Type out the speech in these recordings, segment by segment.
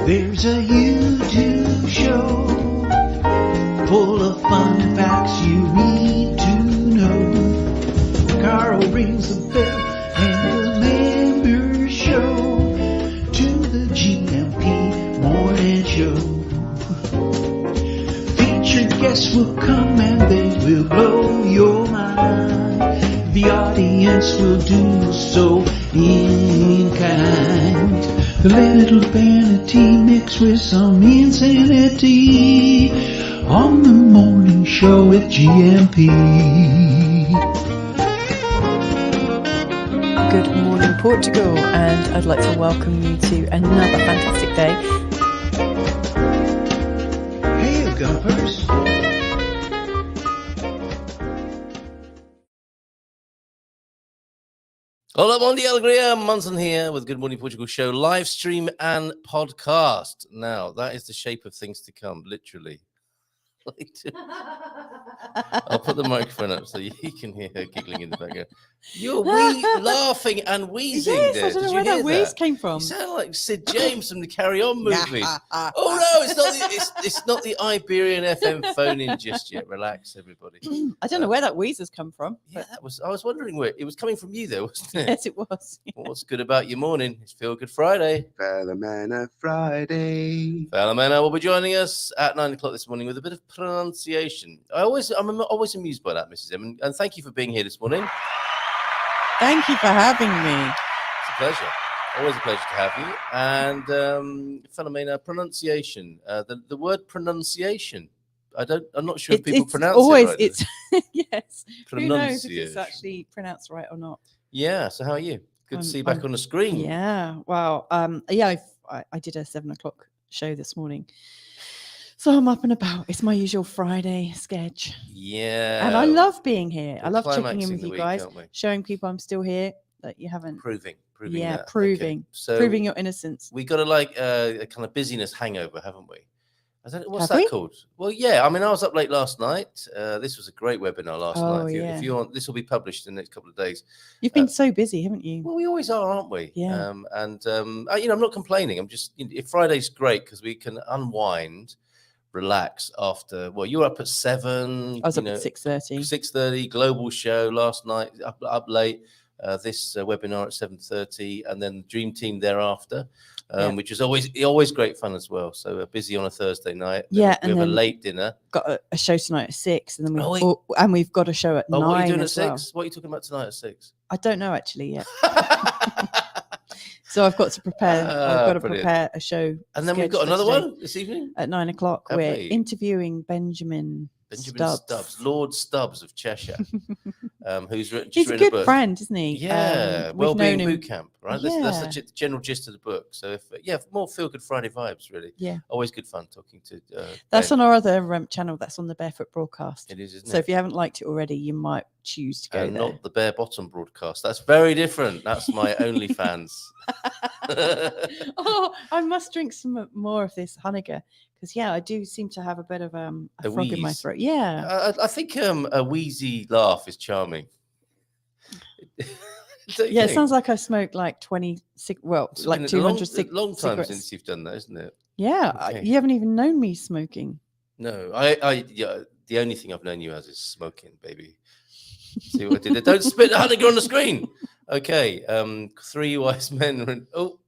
There's a YouTube show full of fun facts you need to know. Carl rings the bell and the members show to the GMP morning show. Featured guests will come and they will blow your mind. The audience will do so in kind. A little vanity mixed with some insanity on the morning show with GMP. Good morning, Portugal, and I'd like to welcome you to another fantastic day. Hey, Gumpers. Hola, bon dia, alegria. Munson here with Good Morning Portugal show, live stream and podcast. Now, that is the shape of things to come, literally. I'll put the microphone up so you can hear her giggling in the background. You're laughing and wheezing Yes, there. I don't know where that wheeze came from. You sound like Sid James from the Carry On movie. Oh no, it's not the Iberian FM phone-in just yet. Relax, everybody. I don't know where that wheeze has come from. Yeah, I was wondering where it was coming from. You there, wasn't it? Yes, it was. Yeah. Well, what's good about your morning? It's Feel Good Friday. Filomena Friday. Filomena will be joining us at 9 o'clock this morning with a bit of pronunciation. I'm always amused by that, Mrs. M, and thank you for being here this morning. Thank you for having me. It's a pleasure. Always a pleasure to have you. And Filomena, pronunciation. The word pronunciation. I'm not sure if people pronounce always, it right. It's yes. Who knows if it's actually pronounced right or not? Yeah. So how are you? Good to see you back on the screen. Yeah. Wow. Yeah. I did a 7 o'clock show this morning. So I'm up and about. It's my usual Friday sketch. Yeah. And I love being here. I love checking in climaxing with the you week, guys, aren't we? showing people I'm still here, that you haven't. Proving Yeah, that. proving. Okay. So proving your innocence. we got a kind of busyness hangover, haven't we? I don't know, what's Have that we? called? Well, yeah. I mean, I was up late last night. This was a great webinar last night. If you want, this will be published in the next couple of days. You've been so busy, haven't you? Well, we always are, aren't we? Yeah. I'm not complaining. I'm just, Friday's great because we can unwind, relax after. Well, you were up at 7. I was up at 6:30. 6:30 global show last night. Up late. This webinar at 7:30, and then the Dream Team thereafter. Which is always great fun as well. So busy on a Thursday night. Yeah, we have a late dinner. Got a show tonight at 6, and then we've got a show at 9. What are you doing at 6? Well. What are you talking about tonight at 6? I don't know actually yet. So I've got to prepare. I've got to prepare a show. And then we've got another one this evening at 9 o'clock. We're interviewing Benjamin Stubbs, Lord Stubbs of Cheshire, who's written. He's a good friend, isn't he? Yeah, Wellbeing Boot Camp, right? Yeah. That's the general gist of the book. So more Feel Good Friday vibes, really. Yeah, always good fun talking to. That's Ben. on our other channel. That's on the Barefoot broadcast. It is, isn't it? So if you haven't liked it already, you might choose to go there. Not the bare bottom broadcast. That's very different. That's my OnlyFans. Oh, I must drink some more of this Honecker. Because, I do seem to have a bit of a frog in my throat. Yeah. I think a wheezy laugh is charming. It sounds like I smoked like 26, like 200 long time cigarettes. Since you've done that, isn't it? Yeah. Okay. You haven't even known me smoking. No, the only thing I've known you as is smoking, baby. See what I did there? Don't spit Honecker on the screen. Okay. 3 wise men. Oh,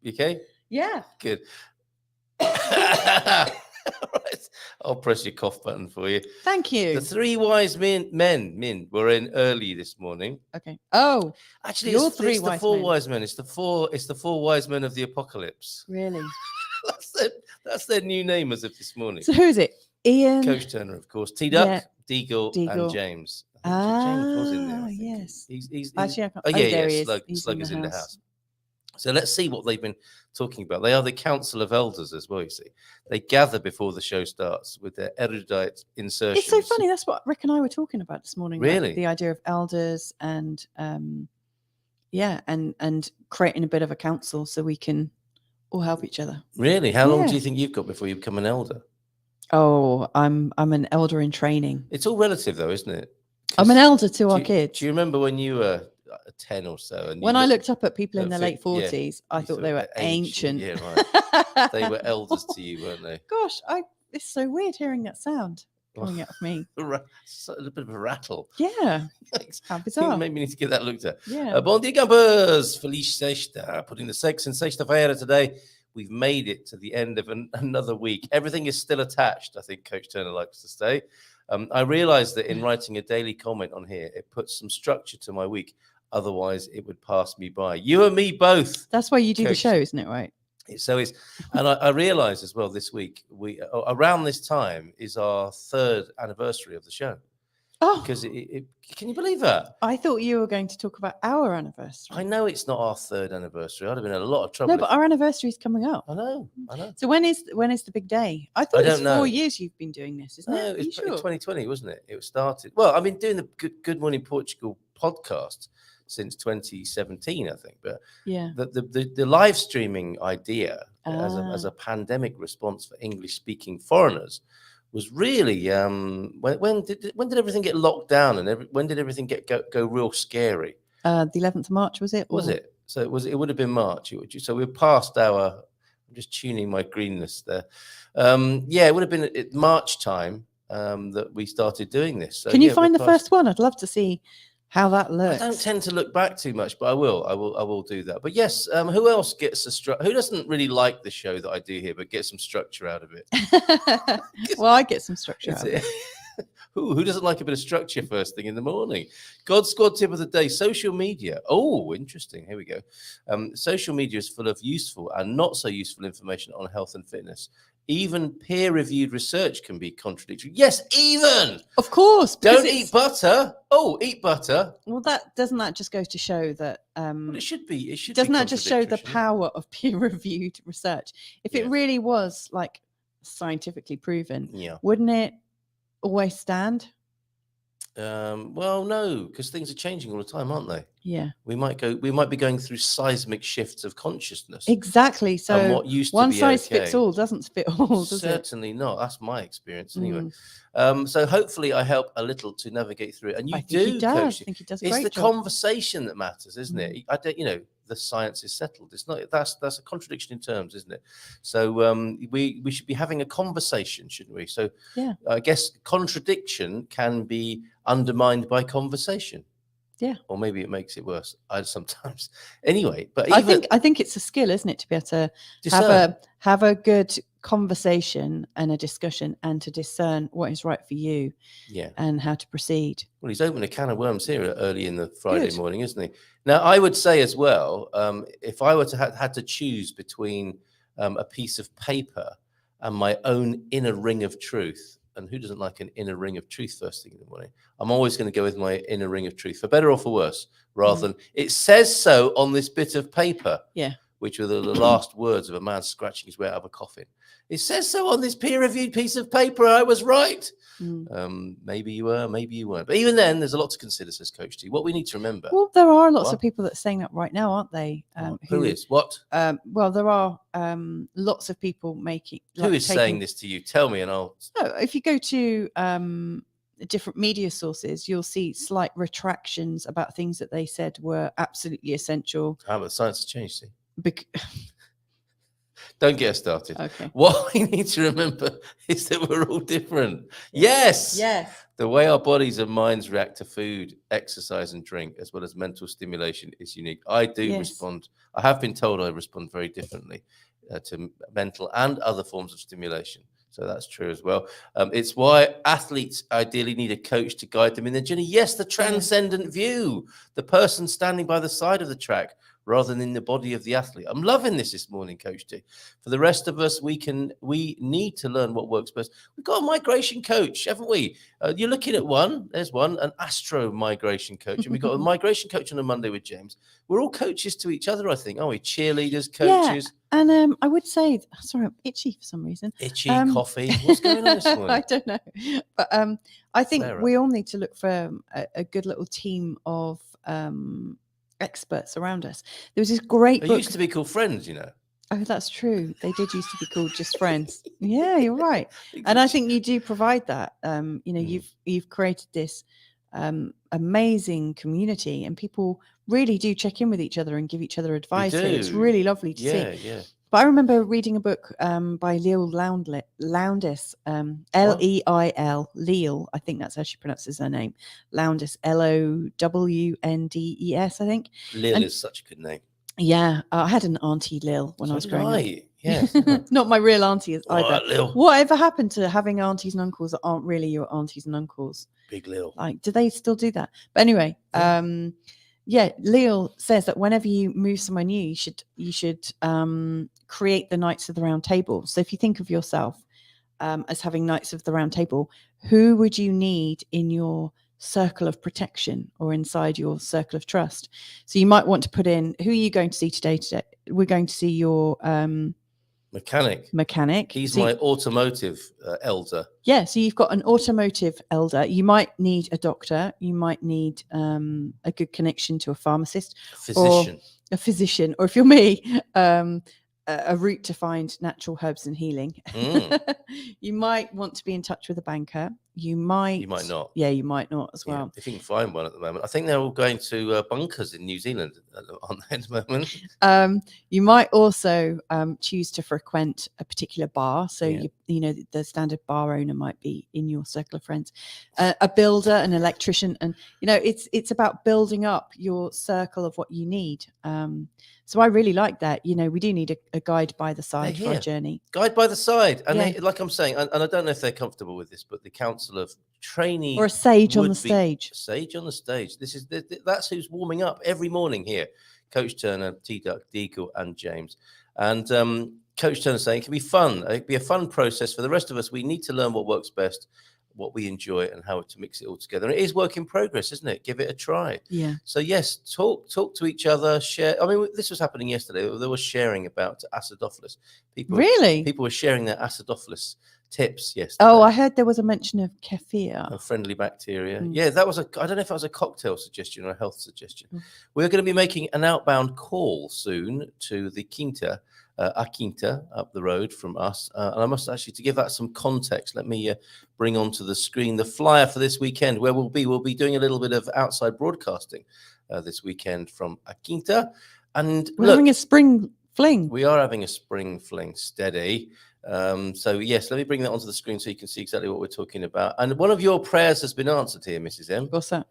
you okay? Yeah. Good. Right. I'll press your cough button for you. Thank you. The 3 wise men were in early this morning. Okay. Oh, actually, it's the 4 wise men. It's the four wise men of the apocalypse. Really? that's their new name as of this morning. So who is it? Ian, Coach Turner, of course. T-Duck, Deagle, and James. James was in there. Yes. He's actually. There he is. Slug is in the house. So let's see what they've been talking about. They are the Council of Elders as well, you see. They gather before the show starts with their erudite insertions. It's so funny. That's what Rick and I were talking about this morning. Really? Like the idea of elders and, and creating a bit of a council so we can all help each other. Really? How long do you think you've got before you become an elder? Oh, I'm an elder in training. It's all relative though, isn't it? I'm an elder to our kids. Do you remember when you were 10 or so. And When I looked up at people in their late yeah, 40s, I you thought they were ancient. Yeah, right. They were elders to you, weren't they? Gosh, it's so weird hearing that sound coming out of me. A little bit of a rattle. Yeah. How bizarre. Maybe we need to get that looked at. Yeah. Bom dia, campers! Feliz sexta. Putting the sex in sexta-feira today. We've made it to the end of another week. Everything is still attached, I think Coach Turner likes to say. I realized that in writing a daily comment on here, it puts some structure to my week. Otherwise, it would pass me by. You and me both. That's why you do the Coach. show, isn't it? Right. So it's, and I realized as well this week, we around this time is our 3rd anniversary of the show. Oh, Because can you believe that? I thought you were going to talk about our anniversary. I know it's not our 3rd anniversary. I'd have been in a lot of trouble. No, but our anniversary is coming up. I know. So when is the big day? I thought it's 4 years you've been doing this, isn't No, it? it's sure? 2020, wasn't it? It started. Well, I've been doing the Good Morning Portugal podcast since 2017, I think. But yeah, the live streaming idea as a pandemic response for English-speaking foreigners was really when did everything get locked down and when did everything go real scary? The 11th of March, was it? Was it? So it would have been March. So we're past our. I'm just tuning my greenness there. Yeah, it would have been at March time that we started doing this. So, can you find the first one? I'd love to see how that looks. I don't tend to look back too much, but I will do that. But yes, who else gets who doesn't really like the show that I do here, but get some structure out of it? Well, I get some structure out of it. Who doesn't like a bit of structure first thing in the morning? God Squad tip of the day: social media. Oh, interesting. Here we go. Social media is full of useful and not so useful information on health and fitness. Even peer-reviewed research can be contradictory. Yes, even. Of course. Don't eat butter. Oh, eat butter. Well, that just goes to show that. Well, it should be. It should. Doesn't be that just show the contradictory, power of peer-reviewed research? If it really was like scientifically proven, wouldn't it always stand? Well, no, because things are changing all the time, aren't they? Yeah. We might be going through seismic shifts of consciousness. Exactly. So and what used one to be size okay, fits all doesn't fit all, does it? Certainly not. That's my experience anyway. So hopefully I help a little to navigate through it. And you do, Coach. I think he does a it's great the job. conversation that matters, isn't it? I don't, the science is settled. It's not. That's a contradiction in terms, isn't it? So we should be having a conversation, shouldn't we? So yeah, I guess contradiction can be undermined by conversation. Yeah, or maybe it makes it worse. I sometimes anyway. But I think it's a skill, isn't it, to be able to have a good conversation and a discussion and to discern what is right for you. Yeah, and how to proceed. Well, he's opened a can of worms here early in the Friday morning, isn't he? Now, I would say as well, if I were to had to choose between a piece of paper and my own inner ring of truth, and who doesn't like an inner ring of truth first thing in the morning? I'm always going to go with my inner ring of truth, for better or for worse, rather than it says so on this bit of paper. Yeah. Which were the last words of a man scratching his way out of a coffin. It says so on this peer-reviewed piece of paper. I was right. Maybe you were, maybe you weren't. But even then, there's a lot to consider, says Coach T. What we need to remember. Well, there are lots of people that are saying that right now, aren't they? Who is? What? Well, there are lots of people making. Who is saying this to you? Tell me, and I'll. No, if you go to different media sources, you'll see slight retractions about things that they said were absolutely essential. But science has changed. See? Don't get us started. Okay. What we need to remember is that we're all different. Yes. The way our bodies and minds react to food, exercise, and drink, as well as mental stimulation, is unique. I do respond. I have been told I respond very differently to mental and other forms of stimulation. So that's true as well. It's why athletes ideally need a coach to guide them in their journey. Yes, the transcendent view, the person standing by the side of the track, rather than in the body of the athlete. I'm loving this morning, Coach T. For the rest of us, we need to learn what works best. We've got a migration coach, haven't we? You're looking at one. There's one, an astro migration coach. And we've got a migration coach on a Monday with James. We're all coaches to each other, I think. Aren't we? Cheerleaders, coaches. Yeah. And I would say, sorry, I'm itchy for some reason. Itchy, coffee. What's going on this morning? I don't know. But I think we all need to look for a good little team of experts around us. There was this great book. They used to be called Friends, Oh, that's true. They did used to be called just Friends. Yeah, you're right. And I think you do provide that. You've created this amazing community, and people really do check in with each other and give each other advice. And it's do. really lovely to see. Yeah. But I remember reading a book by Leil Loundis, Leil, Leil, I think that's how she pronounces her name. Loundis, Lowndes, I think. Lil And- is such a good name. Yeah, I had an auntie Lil when I was growing up. Yes. Not my real auntie either. Alright, Lil. Whatever happened to having aunties and uncles that aren't really your aunties and uncles? Big Lil. Like, do they still do that? But anyway, Leil says that whenever you move somewhere new, you should create the Knights of the Round Table. So if you think of yourself as having Knights of the Round Table, who would you need in your circle of protection or inside your circle of trust? So you might want to put in, who are you going to see today? We're going to see your mechanic. He's my automotive elder. Yeah, so you've got an automotive elder. You might need a doctor. You might need a good connection to a pharmacist, Physician. or a physician, or if you're me, a route to find natural herbs and healing. You might want to be in touch with a banker. You might not. Yeah, you might not as well. If you can find one at the moment. I think they're all going to bunkers in New Zealand on that moment. You might also choose to frequent a particular bar. So you know the standard bar owner might be in your circle of friends. A builder, an electrician, and you know it's about building up your circle of what you need. So I really like that. You know, we do need a guide by the side for our journey. Guide by the side, and they, like I'm saying, and I don't know if they're comfortable with this, but the Council of Trainee or a sage on the stage. Sage on the stage. This is that's who's warming up every morning here. Coach Turner, T-Duck, Deagle, and James. And Coach Turner saying it can be fun. It can be a fun process for the rest of us. We need to learn what works best, what we enjoy, and how to mix it all together. And it is work in progress, isn't it? Give it a try. Yeah. So yes, talk to each other. Share. I mean, this was happening yesterday. There was sharing about acidophilus. People were sharing their acidophilus tips yesterday. Oh, I heard there was a mention of kefir. Friendly bacteria. Yeah, that was I don't know if that was a cocktail suggestion or a health suggestion. We're going to be making an outbound call soon to the Quinta, a Quinta up the road from us. And I must actually, to give that some context, let me bring onto the screen the flyer for this weekend, where we'll be doing a little bit of outside broadcasting this weekend from a Quinta. And we're having a spring fling. We are having a spring fling, steady. So yes, let me bring that onto the screen so you can see exactly what we're talking about. And one of your prayers has been answered here, Mrs. M. What's that?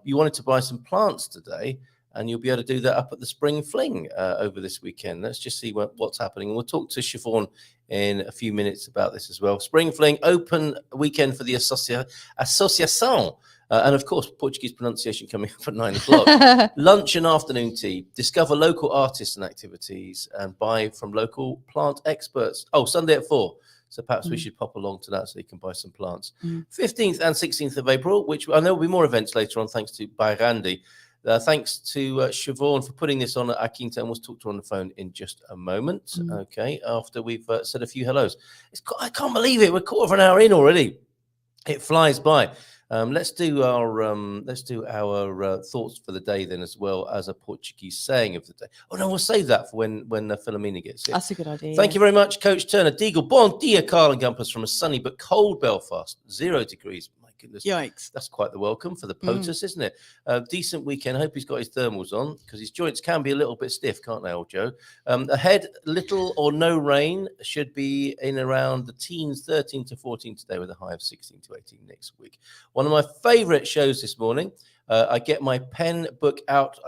You wanted to buy some plants today, and you'll be able to do that up at the Spring Fling over this weekend. Let's just see what's happening. And we'll talk to Siobhan in a few minutes about this as well. Spring Fling, open weekend for the Associação. And of course, Portuguese pronunciation coming up at 9 o'clock. Lunch and afternoon tea. Discover local artists and activities and buy from local plant experts. Oh, Sunday at 4. So perhaps we should pop along to that so you can buy some plants. 15th and 16th of April, which I know there will be more events later on, thanks to bi-berian. Thanks to Siobhan for putting this on at Akinta, and we'll talk to her on the phone in just a moment. Okay, after we've said a few hellos. I can't believe it. We're a quarter of an hour in already. It flies by. Let's do our thoughts for the day then, as well as a Portuguese saying of the day. Oh no, we'll save that for when Filomena gets here. That's a good idea. Thank you very much, Coach Turner. Deagle, bon dia, Carl and Gumpers from a sunny but cold Belfast. 0 degrees. My goodness. Yikes. That's quite the welcome for the POTUS, isn't it? Decent weekend. I hope he's got his thermals on, because his joints can be a little bit stiff, can't they, old Joe? Ahead, little or no rain. Should be in around the teens, 13 to 14 today, with a high of 16 to 18 next week. One of my favorite shows this morning. I get my book out,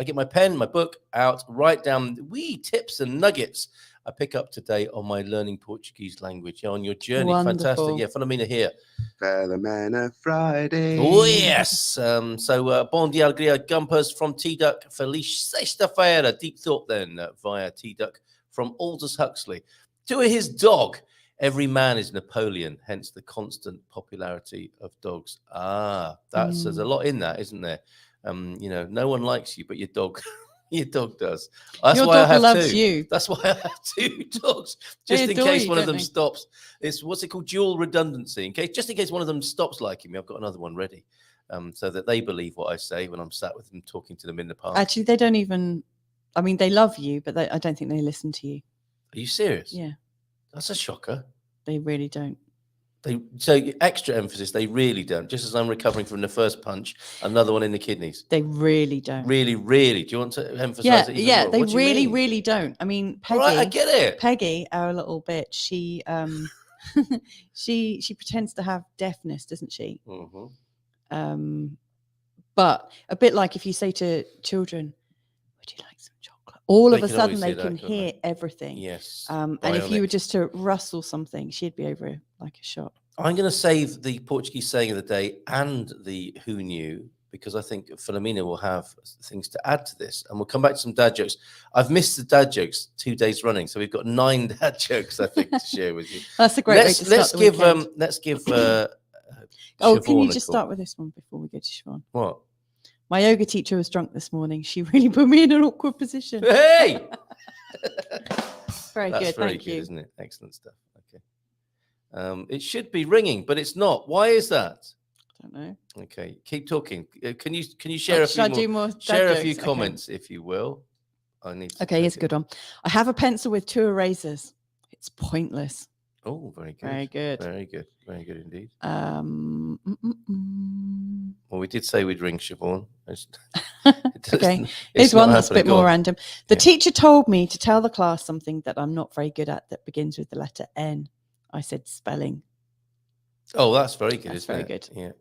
write down wee tips and nuggets I pick up today on my learning Portuguese language. On your journey. Wonderful. Fantastic. Yeah, Filomena here. Filomena Friday. Oh, yes. So, bon dia, alegria, Gumpers from T-Duck. Feliz sexta-feira. Deep thought then via T-Duck from Aldous Huxley. To his dog. Every man is Napoleon, hence the constant popularity of dogs. There's a lot in that, isn't there? No one likes you, but your dog, your dog does. That's your why dog I have loves two. You. That's why I have 2 dogs, just in case one of them stops. It's what's it called, dual redundancy. In case one of them stops liking me, I've got another one ready, so that they believe what I say when I'm sat with them, talking to them in the park. Actually, they don't even. I mean, they love you, but I don't think they listen to you. Are you serious? Yeah. That's a shocker. They really don't. So extra emphasis, they really don't. Just as I'm recovering from the first punch, another one in the kidneys. They really don't. Really, really. Do you want to emphasize Yeah, it even yeah, more? they What do you really, mean? really don't. I mean, All right, I Peggy, get it. Peggy, our little bitch, she she pretends to have deafness, doesn't she? Mhm. But a bit like if you say to children, "Would you like some chocolate?" All They of a can always sudden they hear that, can can't they? hear everything. Yes. And if you were Bionic. just to rustle something, she'd be over like a shot. I'm going to save the Portuguese saying of the day and the who knew, because I think Filomena will have things to add to this, and we'll come back to some dad jokes. I've missed the dad jokes 2 days running, so we've got 9 dad jokes I think to share with you. That's a great way to start the weekend. Let's give. Oh, can Siobhan you a just call. start with this one before we go to Siobhan? What? My yoga teacher was drunk this morning. She really put me in an awkward position. Hey! Very That's good. very Thank good, you. isn't it? Excellent stuff. Okay. It should be ringing, but it's not. Why is that? I don't know. Okay, keep talking. Can you share a Should few I more? do more dad Share a few jokes? Okay. comments, if you will. I need to. Okay, here's a good one. I have a pencil with 2 erasers. It's pointless. Oh, very good. Very good. Very good. Very good indeed. Mm. Well, we did say we'd ring Siobhan. Okay, here's one that's a bit more random. The Yeah. teacher told me to tell the class something that I'm not very good at that begins with the letter N. I said spelling. Oh, that's very good. That's isn't very it? good. Yeah.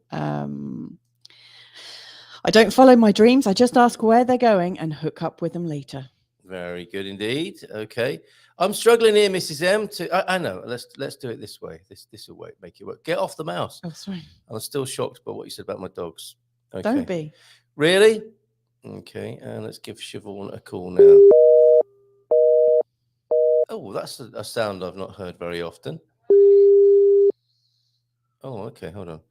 I don't follow my dreams. I just ask where they're going and hook up with them later. Very good indeed. Okay. I'm struggling here, Mrs. M. I know. Let's do it this way. This will make it work. Get off the mouse. Oh, sorry. I'm still shocked by what you said about my dogs. Okay. Don't be. Really? Okay. And let's give Siobhan a call now. Oh, that's a sound I've not heard very often. Oh, okay. Hold on.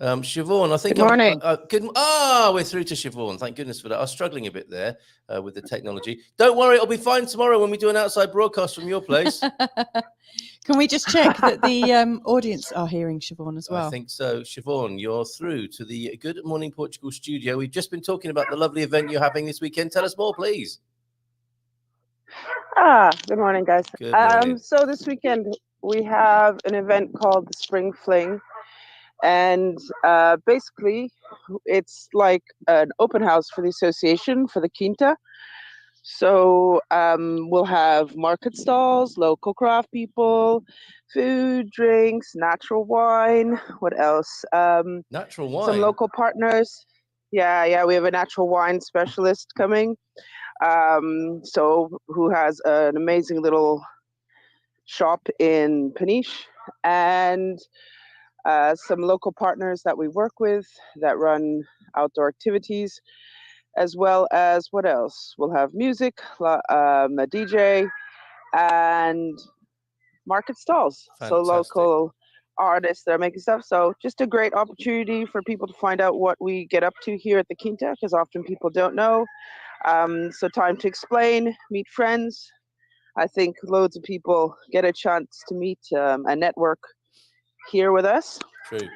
Siobhan, I think. Good morning. We're through to Siobhan. Thank goodness for that. I was struggling a bit there with the technology. Don't worry, it'll be fine tomorrow when we do an outside broadcast from your place. Can we just check that the audience are hearing Siobhan as well? I think so. Siobhan, you're through to the Good Morning Portugal studio. We've just been talking about the lovely event you're having this weekend. Tell us more, please. Good morning, guys. Good morning. So this weekend we have an event called the Spring Fling. And basically, it's like an open house for the association, for the Quinta. So we'll have market stalls, local craft people, food, drinks, natural wine. What else? Natural wine. Some local partners. Yeah, we have a natural wine specialist coming. So who has an amazing little shop in Peniche, and some local partners that we work with that run outdoor activities, as well as what else? We'll have music, a DJ, and market stalls. Fantastic. So local artists that are making stuff. So just a great opportunity for people to find out what we get up to here at the Quinta, because often people don't know. So time to explain, meet friends. I think loads of people get a chance to meet a network here with us. True.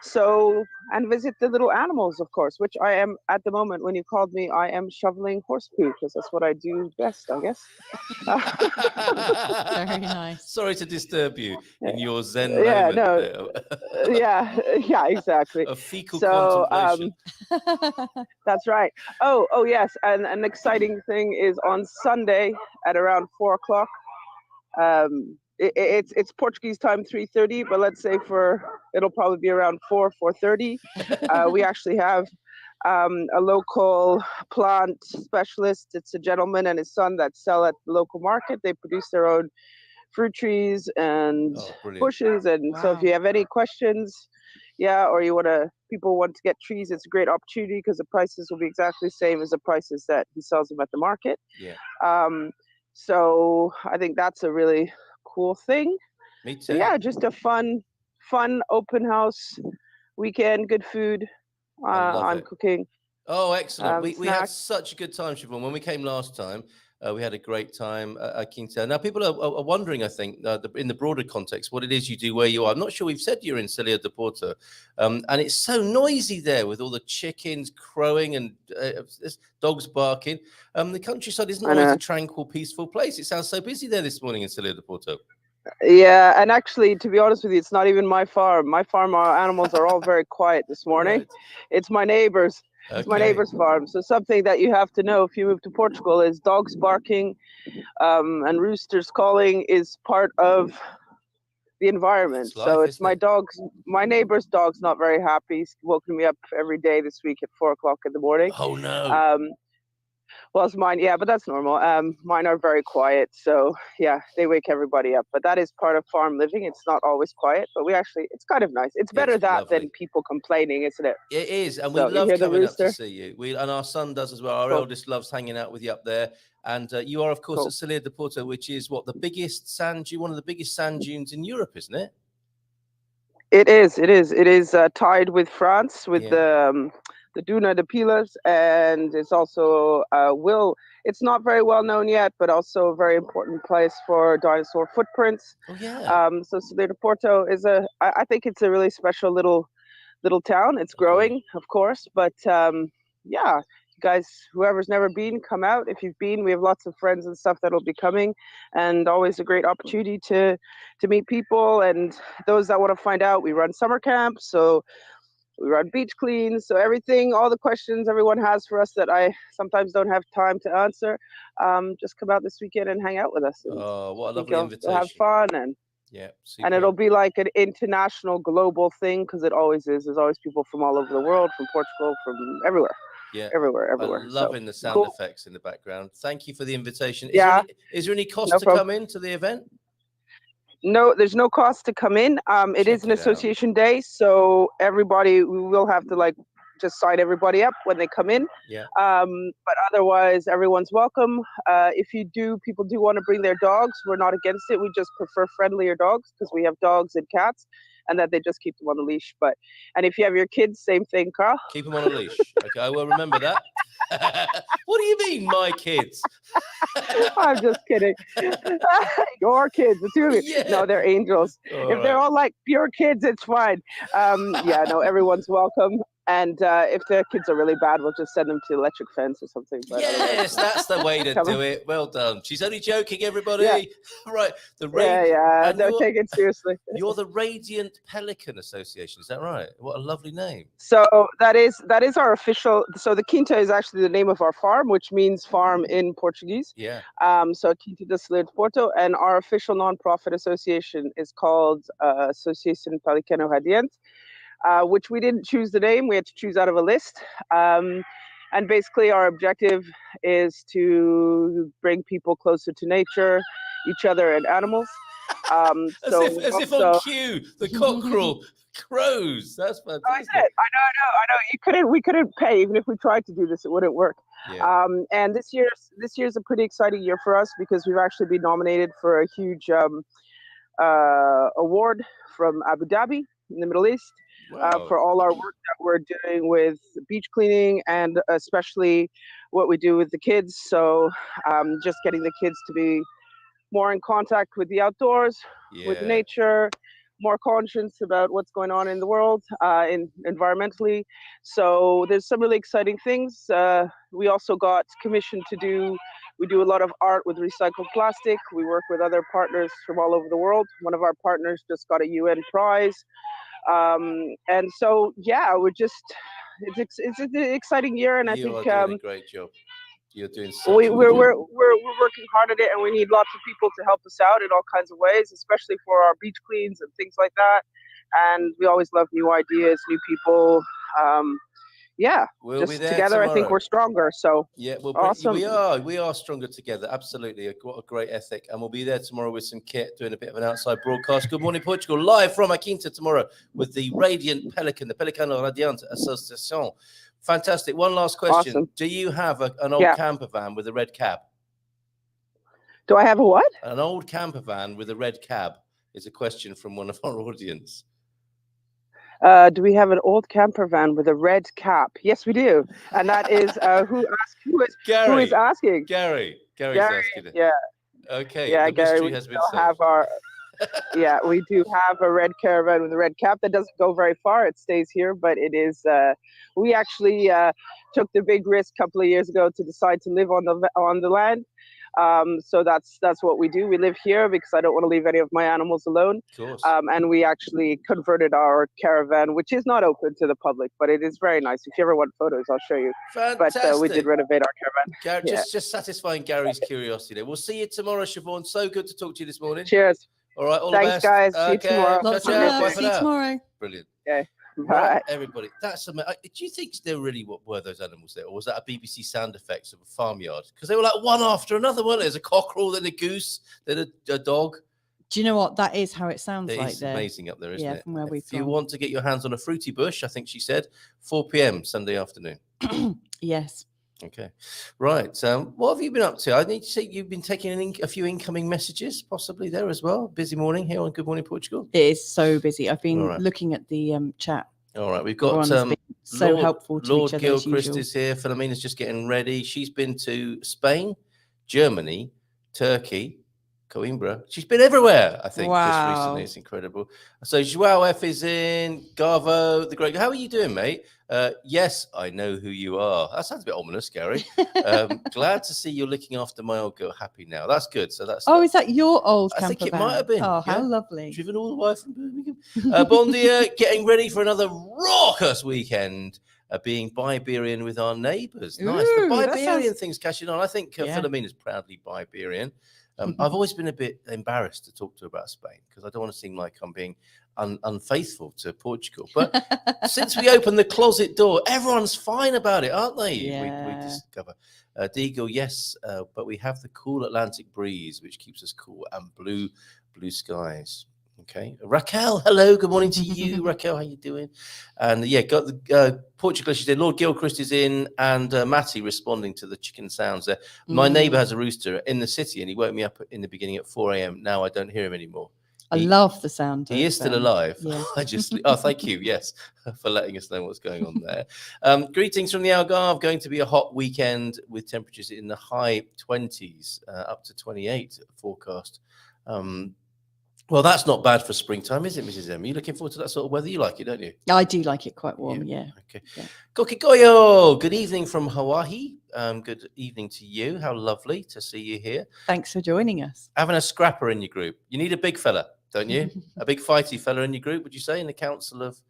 So, and visit the little animals, of course, which I am at the moment. When you called me, I am shoveling horse poo because that's what I do best, I guess. Very nice. Sorry to disturb you in your Zen Yeah, moment. no. Yeah, exactly. A fecal So, contemplation. that's right. Oh, yes. And an exciting thing is on Sunday at around 4:00. It's Portuguese time 3:30, but let's say it'll probably be around 4:30. We actually have a local plant specialist. It's a gentleman and his son that sell at the local market. They produce their own fruit trees and bushes. And so if you have any questions, or people want to get trees, it's a great opportunity because the prices will be exactly the same as the prices that he sells them at the market. Yeah. So I think that's a really cool thing. Me too. So yeah, just a fun open house weekend, good food. I'm cooking. Oh, excellent. We had snacks. such a good time, Siobhan. When we came last time, we had a great time at Quinta. Now, people are wondering, I think, in the broader context, what it is you do where you are. I'm not sure we've said you're in Celia de Porto. And it's so noisy there with all the chickens crowing and dogs barking. The countryside isn't always a tranquil, peaceful place. It sounds so busy there this morning in Celia de Porto. Yeah, and actually, to be honest with you, it's not even my farm. My farm, our animals are all very quiet this morning. Right. It's my neighbor's. It's my Okay. neighbor's farm. So something that you have to know if you move to Portugal is dogs barking, and roosters calling is part of the environment. It's So life, it's isn't my it? dog's, my neighbor's dog's not very happy. He's woken me up every day this week at 4 o'clock in the morning. Oh no. Whilst mine, yeah, but that's normal. Mine are very quiet, so yeah, they wake everybody up. But that is part of farm living. It's not always quiet, but it's kind of nice. It's better It's that lovely. than people complaining, isn't it? It is, and So we you love hear the coming up to rooster? see you. And our son does as well. Our Cool. eldest loves hanging out with you up there. And you are, of course, Cool. at Salir de Porto, which is what, the biggest sand dune, one of the biggest sand dunes in Europe, isn't it? It is. It is. It is tied with France with Yeah. the Duna de Pilas, and it's also It's not very well known yet, but also a very important place for dinosaur footprints. Oh yeah. So Salir de Porto is I think it's a really special little town. It's Agree. growing, of course, but yeah, you guys, whoever's never been, come out. If you've been, we have lots of friends and stuff that'll be coming, and always a great opportunity to meet people. And those that want to find out, we run summer camps, so we run beach cleans, so everything, all the questions everyone has for us that I sometimes don't have time to answer, just come out this weekend and hang out with us. And Oh, what a I think lovely you'll have invitation. fun, and Yeah. it'll Superb. be like an international, global thing, because it always is. There's always people from all over the world, from Portugal, from everywhere, Yeah. everywhere. I'm So loving the sound cool. effects in the background. Thank you for the invitation. Yeah, Is there any cost no to problem. come in to the event? No, there's no cost to come in. It is Check an it out. association day, so everybody, we will have to like just sign everybody up when they come in. Yeah. But otherwise, everyone's welcome. People do want to bring their dogs. We're not against it. We just prefer friendlier dogs because we have dogs and cats, and that they just keep them on the leash. And if you have your kids, same thing, Carl. Keep them on a leash. Okay, I will remember that. What do you mean, my kids? I'm just kidding. Your kids, the two of you. Yeah. No, they're angels. All If they're right. all like pure kids, it's fine. Yeah, no, everyone's welcome. And if their kids are really bad, we'll just send them to electric fence or something. But Yes, that's the way to Come do on. it. Well done. She's only joking, everybody. Yeah. Right. yeah, and don't take it seriously. you're the Radiant Pelican Association. Is that right? What a lovely name. So that is our official. So the Quinta is actually the name of our farm, which means farm in Portuguese. Yeah. So Quinta de Salir de Porto, and our official non-profit association is called Associação Pelicano Radiante, which we didn't choose the name. We had to choose out of a list. And basically, our objective is to bring people closer to nature, each other, and animals. As if on cue, the cockerel crows. That's Oh, is fantastic. it? I know. We couldn't pay. Even if we tried to do this, it wouldn't work. Yeah. And this year's a pretty exciting year for us because we've actually been nominated for a huge award from Abu Dhabi in the Middle East. Wow. For all our work that we're doing with beach cleaning, and especially what we do with the kids. So just getting the kids to be more in contact with the outdoors, with Yeah. nature, more conscious about what's going on in the world, environmentally. So there's some really exciting things. We also got commissioned we do a lot of art with recycled plastic. We work with other partners from all over the world. One of our partners just got a UN prize. And so, yeah, it's an exciting year, and I You think are doing a great job. You're doing such we're a good job. working hard at it, and we need lots of people to help us out in all kinds of ways, especially for our beach cleans and things like that. And we always love new ideas, new people. Yeah, We'll just be there together, tomorrow. I think we're stronger. So yeah, well, awesome. We are stronger together. Absolutely, what a great ethic. And we'll be there tomorrow with some kit, doing a bit of an outside broadcast. Good morning, Portugal, live from Aquinta tomorrow with the Radiant Pelican, the Pelicano Radiante Association. Fantastic. One last question: Awesome. Do you have an old camper van with a red cab? Do I have a what? An old camper van with a red cab is a question from one of our audience. Do we have an old camper van with a red cap? Yes, we do. And that is who is asking? Gary's asking it. Yeah. Okay. Yeah, the Gary, mystery we has been still have solved. yeah, we do have a red caravan with a red cap that doesn't go very far. It stays here, but it is. We actually took the big risk a couple of years ago to decide to live on the land. So that's what we do. We live here because I don't want to leave any of my animals alone. Of course. And we actually converted our caravan, which is not open to the public, but it is very nice. If you ever want photos, I'll show you. Fantastic. But we did renovate our caravan. Just satisfying Gary's curiosity there. We'll see you tomorrow, Siobhan. So good to talk to you this morning. Cheers. All right, all Thanks, the best. guys. See you tomorrow. Lots Ciao, of ciao. love. Bye for See you now. tomorrow. Brilliant. Okay. Bye. Right, everybody. That's amazing. Do you think they really were those animals there, or was that a BBC sound effects of a farmyard? Because they were like one after another, weren't they? There's a cockerel, then a goose, then a dog. Do you know what? That is how it sounds like It's there. amazing up there, isn't it? From where we've If you gone. want to get your hands on a fruity bush, I think she said 4 p.m. Sunday afternoon. Yes. Okay, right. What have you been up to? I need to say you've been taking a few incoming messages, possibly there as well. Busy morning here on Good Morning Portugal. It is so busy. I've been All right. looking at the chat. All right, we've got Everyone's been so helpful to Lord each other as Gilchrist usual. is here. Philomena's just getting ready. She's been to Spain, Germany, Turkey, Coimbra. She's been everywhere, I think, just recently. Wow. It's incredible. So Joao F is in, Garvo, the great. How are you doing, mate? Yes, I know who you are. That sounds a bit ominous, Gary. Glad to see you're looking after my old girl happy now. That's good. So that's Oh, is that your old I think camper it might van? have been, Oh, how yeah. lovely. driven all the way from Birmingham. Bon dia, getting ready for another raucous weekend. Being bi-berian with our neighbours. Nice. The Ooh, that bi-berian sounds- thing's catching on. I think Yeah. Philomena's proudly bi-berian. I've always been a bit embarrassed to talk to her about Spain because I don't want to seem like I'm being unfaithful to Portugal. But since we opened the closet door, everyone's fine about it, aren't they? We Yeah. discover. Deagle, yes, but we have the cool Atlantic breeze, which keeps us cool, and blue skies. Okay, Raquel, hello, good morning to you, Raquel. How you doing? And yeah, got the Portugal. She said Lord Gilchrist is in, and Matty responding to the chicken sounds there. My neighbour has a rooster in the city, and he woke me up in the beginning at 4 a.m. Now I don't hear him anymore. I love the sound. He of, is still alive. yeah. I just thank you, yes, for letting us know what's going on there. Greetings from the Algarve. Going to be a hot weekend with temperatures in the high 20s, up to 28 forecast. Well, that's not bad for springtime, is it, Mrs. M? You're looking forward to that sort of weather? You like it, don't you? I do like it quite warm, yeah. Okay. Yeah. Kokikoyo, good evening from Hawaii. Good evening to you. How lovely to see you here. Thanks for joining us. Having a scrapper in your group. You need a big fella, don't you? A big fighty fella in your group, would you say, in the council of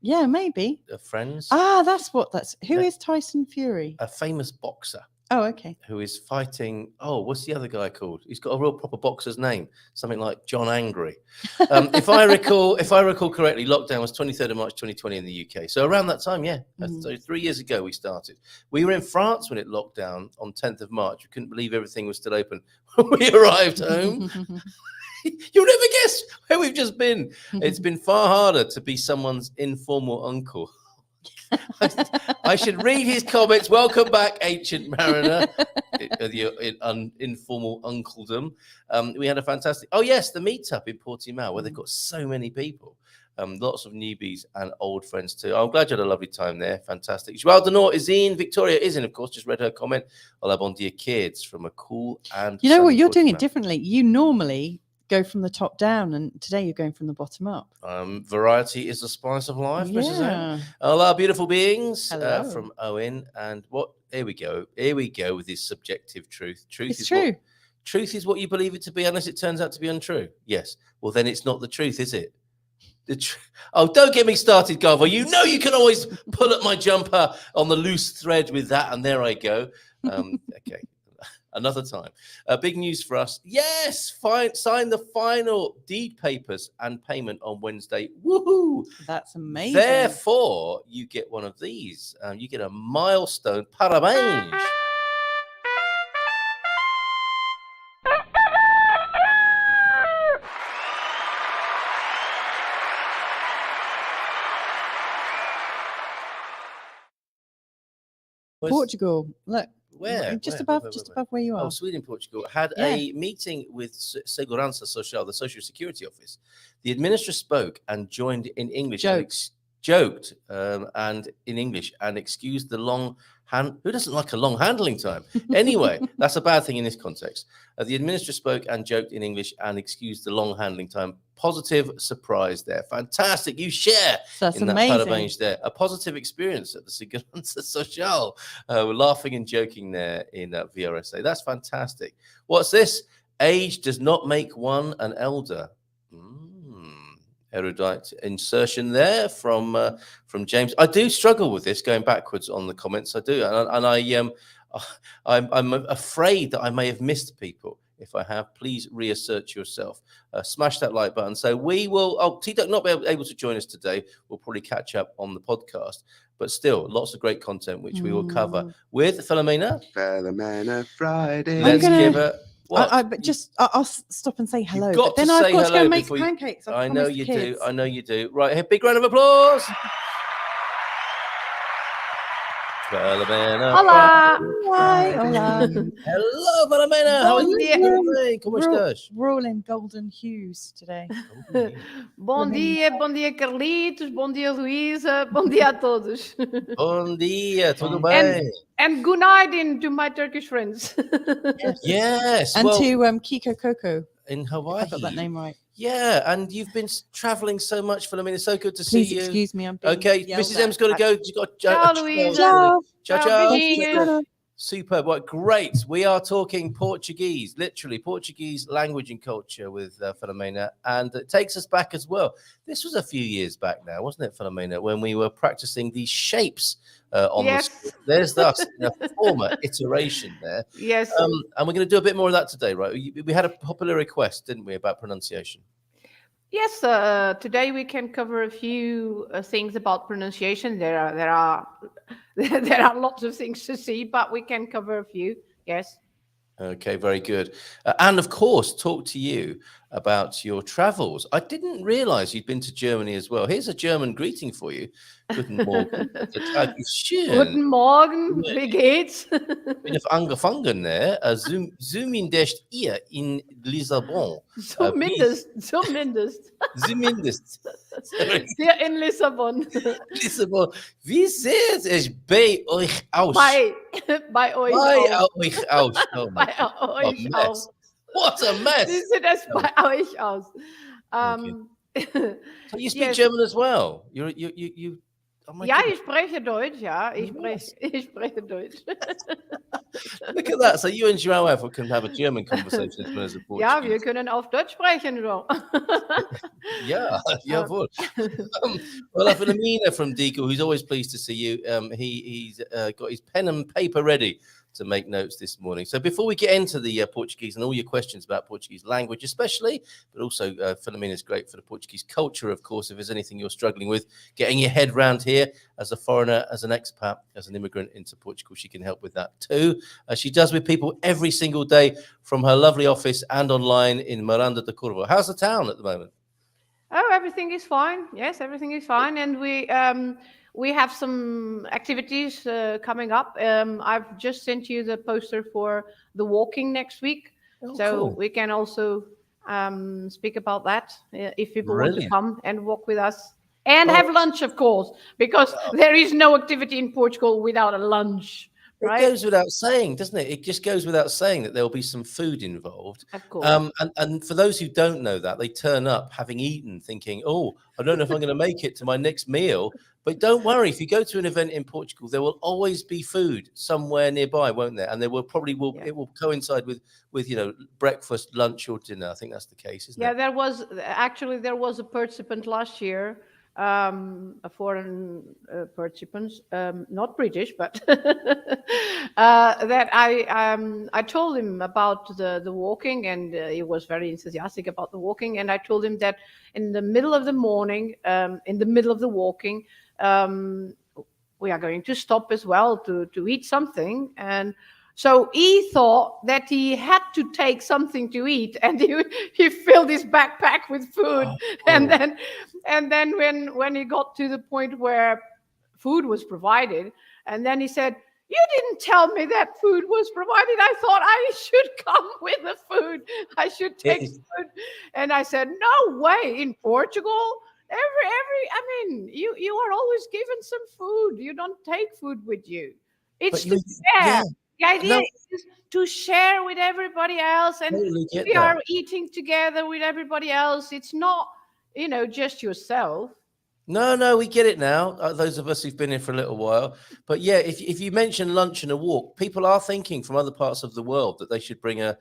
Yeah, maybe. friends? That's who Yeah. is Tyson Fury? A famous boxer Oh, okay. who is fighting. Oh, what's the other guy called? He's got a real proper boxer's name, something like John Angry. If I recall correctly, lockdown was 23rd of March 2020 in the UK. So around that time, yeah. So 3 years ago we started. We were in France when it locked down on 10th of March. We couldn't believe everything was still open. When we arrived home, you'll never guess where we've just been. It's been far harder to be someone's informal uncle. I should read his comments. Welcome back, ancient mariner. Informal uncledom. We had a fantastic. Oh yes, the meetup in Portimao where they've got so many people. Lots of newbies and old friends too. I'm glad you had a lovely time there. Fantastic. Joao Denor is in. Victoria is in, of course. Just read her comment. Hola, bon dia, kids, from a cool and. You know what? sunny You're doing it Portimao. differently. You normally go from the top down, and today you're going from the bottom up. Variety is the spice of life, Mrs. M. Yeah. Hola, beautiful beings. Hello. From Owen. And what? Here we go. Here we go with this subjective truth. Truth It's is true. Truth is what you believe it to be, unless it turns out to be untrue. Yes. Well, then it's not the truth, is it? Oh, don't get me started, Garvo. You know you can always pull at my jumper on the loose thread with that, and there I go. Okay. Another time. Big news for us. Yes, sign the final deed papers and payment on Wednesday. Woohoo! That's amazing. Therefore, you get one of these. You get a milestone. Parabéns. Portugal. Look, Where? just Where? above where you are. Oh, Sweden, Portugal had a meeting with Segurança Social, the Social Security Office. The administrator spoke and joined in English. Joked and in English and excused the long Who doesn't like a long handling time? Anyway, that's a bad thing in this context. The administrator spoke and joked in English and excused the long handling time. Positive surprise there. Fantastic. You share So that's in that amazing. parabéns there. A positive experience at the Segurança Social. We're laughing and joking there in VRSA. That's fantastic. What's this? Age does not make one an elder. Erudite insertion there from James. I do struggle with this, going backwards on the comments. I do, and I'm afraid that I may have missed people. If I have, please reassert yourself. Smash that like button. So we will. Oh, T-Duck not be able to join us today. We'll probably catch up on the podcast. But still, lots of great content which we will cover with Filomena. Filomena Friday. Let's give her. What? I'll stop and say hello. You've got but then to I've say got to go hello and make before you- pancakes. I know you do. Kids. I know you do. Right, here, big round of applause. Filomena. Olá! Hi, hola. Hello, Filomena. How are you dia. doing? Como estás? We're all in golden hues today. Bom dia Carlitos, bom dia Luísa, bom dia a todos. Bom dia, tudo And- bem? And good night to my Turkish friends. Yes. And well, to Kiko Coco. in If Hawaii. I got that name right. Yeah, and you've been traveling so much, Filomena. It's so good to see Please you. excuse me. I'm being Okay, yelled Mrs. at. M's got to go. She's got Ciao, Louisa. Ciao. Ciao, Ciao, ciao. Virginia. Superb. What great. We are talking Portuguese, literally Portuguese language and culture with Filomena. And it takes us back as well. This was a few years back now, wasn't it, Filomena, when we were practicing these shapes on the Yes. screen. There's us in a former iteration there. Yes. And we're going to do a bit more of that today, right? We had a popular request, didn't we, about pronunciation? Yes, today we can cover a few things about pronunciation. There are there are lots of things to see, but we can cover a few. Yes. Okay, very good. And of course, talk to you about your travels. I didn't realize you'd been to Germany as well. Here's a German greeting for you. Guten Morgen. Der Tag ist schön. Guten Morgen, wie geht's? Bin auf angefangen, ne? Zumindest ihr in Lissabon. Zumindest. Zumindest. Sorry, Hier in Lissabon. Lissabon. Wie sieht es bei euch aus? Bei euch auch. Euch aus. Oh my Bei God. What a euch mess. auch. What a mess. Wie sieht es bei euch aus? So you speak Yes. German as well. You. Oh my Ja, goodness. ich spreche Deutsch, ja. Ich Yes. spreche Deutsch. Look at that. So you and João can have a German conversation as well as a Portuguese. Ja, wir können auf Deutsch sprechen. So. Yeah, jawohl. Well, Filomena from Deagle, who's always pleased to see you, he's got his pen and paper ready to make notes this morning. So before we get into the Portuguese and all your questions about Portuguese language especially, but also Filomena is great for the Portuguese culture, of course. If there's anything you're struggling with, getting your head round here as a foreigner, as an expat, as an immigrant into Portugal, she can help with that too. She does with people every single day from her lovely office and online in Miranda de Corvo. How's the town at the moment? Oh, everything is fine. Yes, everything is fine. And we have some activities coming up. I've just sent you the poster for the walking next week. So cool. we can also speak about that if people want to Brilliant. come and walk with us. And have lunch, of course, because there is no activity in Portugal without a lunch. It Right? goes without saying, doesn't it? It just goes without saying that there will be some food involved. Of course. And for those who don't know that, they turn up having eaten, thinking, "Oh, I don't know if I'm going to make it to my next meal." But don't worry, if you go to an event in Portugal, there will always be food somewhere nearby, won't there? And there will probably it will coincide with breakfast, lunch, or dinner. I think that's the case, isn't Yeah, it? there was a participant last year, a foreign participant, not British, but that I told him about the walking, and he was very enthusiastic about the walking. And I told him that in the middle of the morning, in the middle of the walking, we are going to stop as well to eat something. And so he thought that he had to take something to eat, and he filled his backpack with food. And then when he got to the point where food was provided, and then he said, "You didn't tell me that food was provided. I thought I should come with the food. I should take food." And I said, "No way! In Portugal, you are always given some food. You don't take food with you." It's But to share. yeah, The idea no, is to share with everybody else, and totally get we that. are eating together with everybody else. It's not, just yourself. No, we get it now. Those of us who've been here for a little while. But yeah, if you mention lunch and a walk, people are thinking from other parts of the world that they should bring a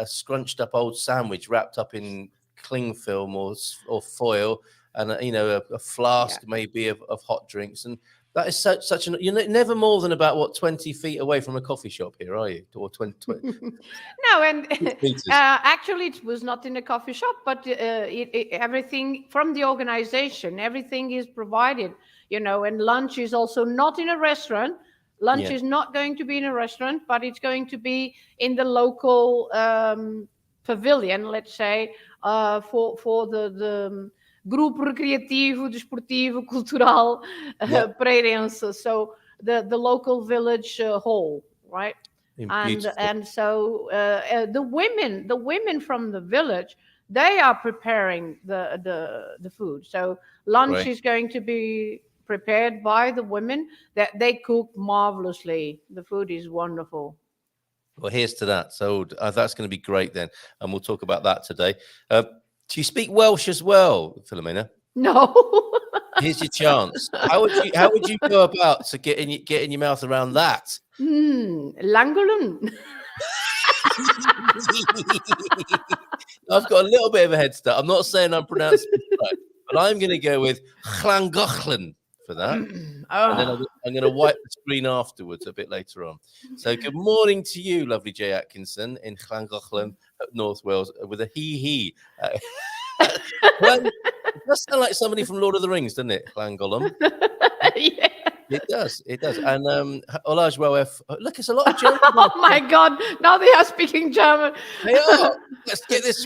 scrunched up old sandwich wrapped up in cling film or foil, and a flask maybe of hot drinks. And that is such an you're never more than about what 20 feet away from a coffee shop here, are you? Or 20 No, and meters. actually, it was not in a coffee shop, but everything from the organization, everything is provided, and lunch is also not in a restaurant. Lunch Yeah. is not going to be in a restaurant, but it's going to be in the local pavilion, let's say, for the grupo recreativo, desportivo, cultural Yep. Pereirense. So the local village hall, right? Beautiful. And so the women from the village, they are preparing the food. So lunch Right. is going to be prepared by the women. That they cook marvelously. The food is wonderful. Well, here's to that. So that's going to be great then, and we'll talk about that today. Do you speak Welsh as well, Filomena? No. Here's your chance. How would you go about to getting your mouth around that? Langolun. I've got a little bit of a head start. I'm not saying I'm pronouncing it right, but I'm going to go with Llangollen for that. And then I'm going to wipe the screen afterwards a bit later on. So good morning to you, lovely Jay Atkinson in Llangollen, North Wales, with a he. It does sound like somebody from Lord of the Rings, doesn't it? Llangollen. Yeah. It does. And Olaj Welf. Look, it's a lot of German. Oh my God! Now they are speaking German. They are. Let's get this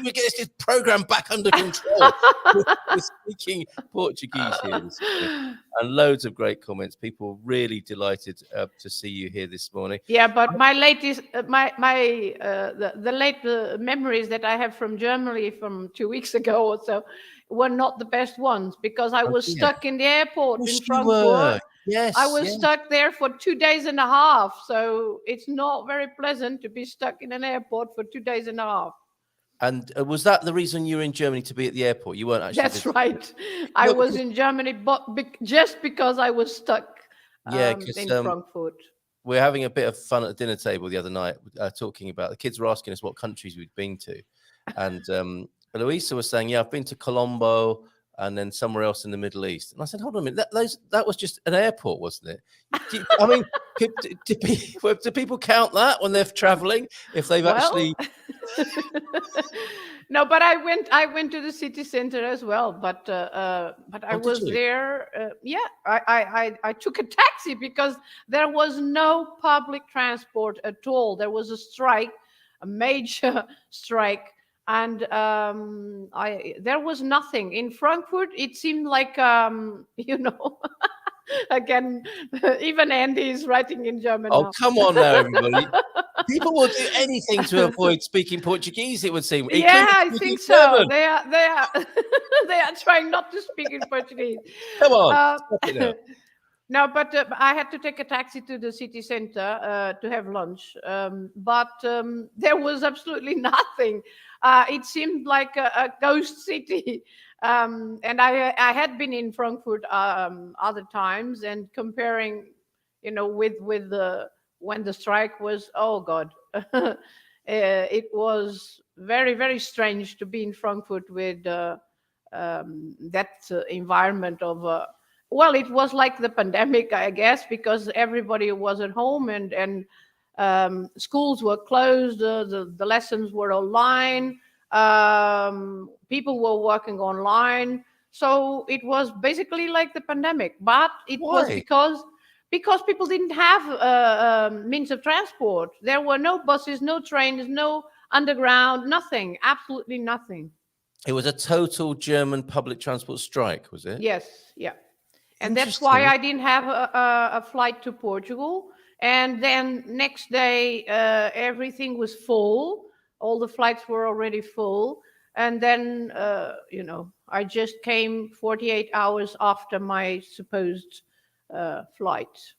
program back under control. We're speaking Portuguese here this morning, and loads of great comments. People really delighted to see you here this morning. Yeah, but my latest, the late memories that I have from Germany from 2 weeks ago or so were not the best ones, because I was stuck in the airport in Frankfurt. Yes, I was stuck there for 2 days and a half. So it's not very pleasant to be stuck in an airport for 2 days and a half. And was that the reason you were in Germany, to be at the airport? You weren't actually. That's right. I was in Germany, but just because I was stuck in Frankfurt. We're having a bit of fun at the dinner table the other night, talking about, the kids were asking us what countries we'd been to. And Louisa was saying, I've been to Colombo and then somewhere else in the Middle East. And I said, hold on a minute, that was just an airport, wasn't it? I mean, do people count that when they're traveling, if they've actually... No, but I went to the city center as well. But I was there. I took a taxi because there was no public transport at all. There was a strike, a major strike, and there was nothing in Frankfurt. It seemed like again, even Andy is writing in German. Oh, now. Come on now, everybody. People will do anything to avoid speaking Portuguese, it would seem. Yeah, I think so. They are they are trying not to speak in Portuguese. Come on, stop it now. No, but I had to take a taxi to the city center to have lunch. But there was absolutely nothing. It seemed like a ghost city. And I had been in Frankfurt other times, and comparing, with when the strike was, oh God, it was very, very strange to be in Frankfurt with that environment of, well, it was like the pandemic, I guess, because everybody was at home and schools were closed, the lessons were online, people were working online. So it was basically like the pandemic, but it was because people didn't have means of transport. There were no buses, no trains, no underground, nothing, absolutely nothing. It was a total German public transport strike, was it? Yes, yeah. And that's why I didn't have a flight to Portugal. And then next day, everything was full. All the flights were already full. And then, I just came 48 hours after my supposed flight.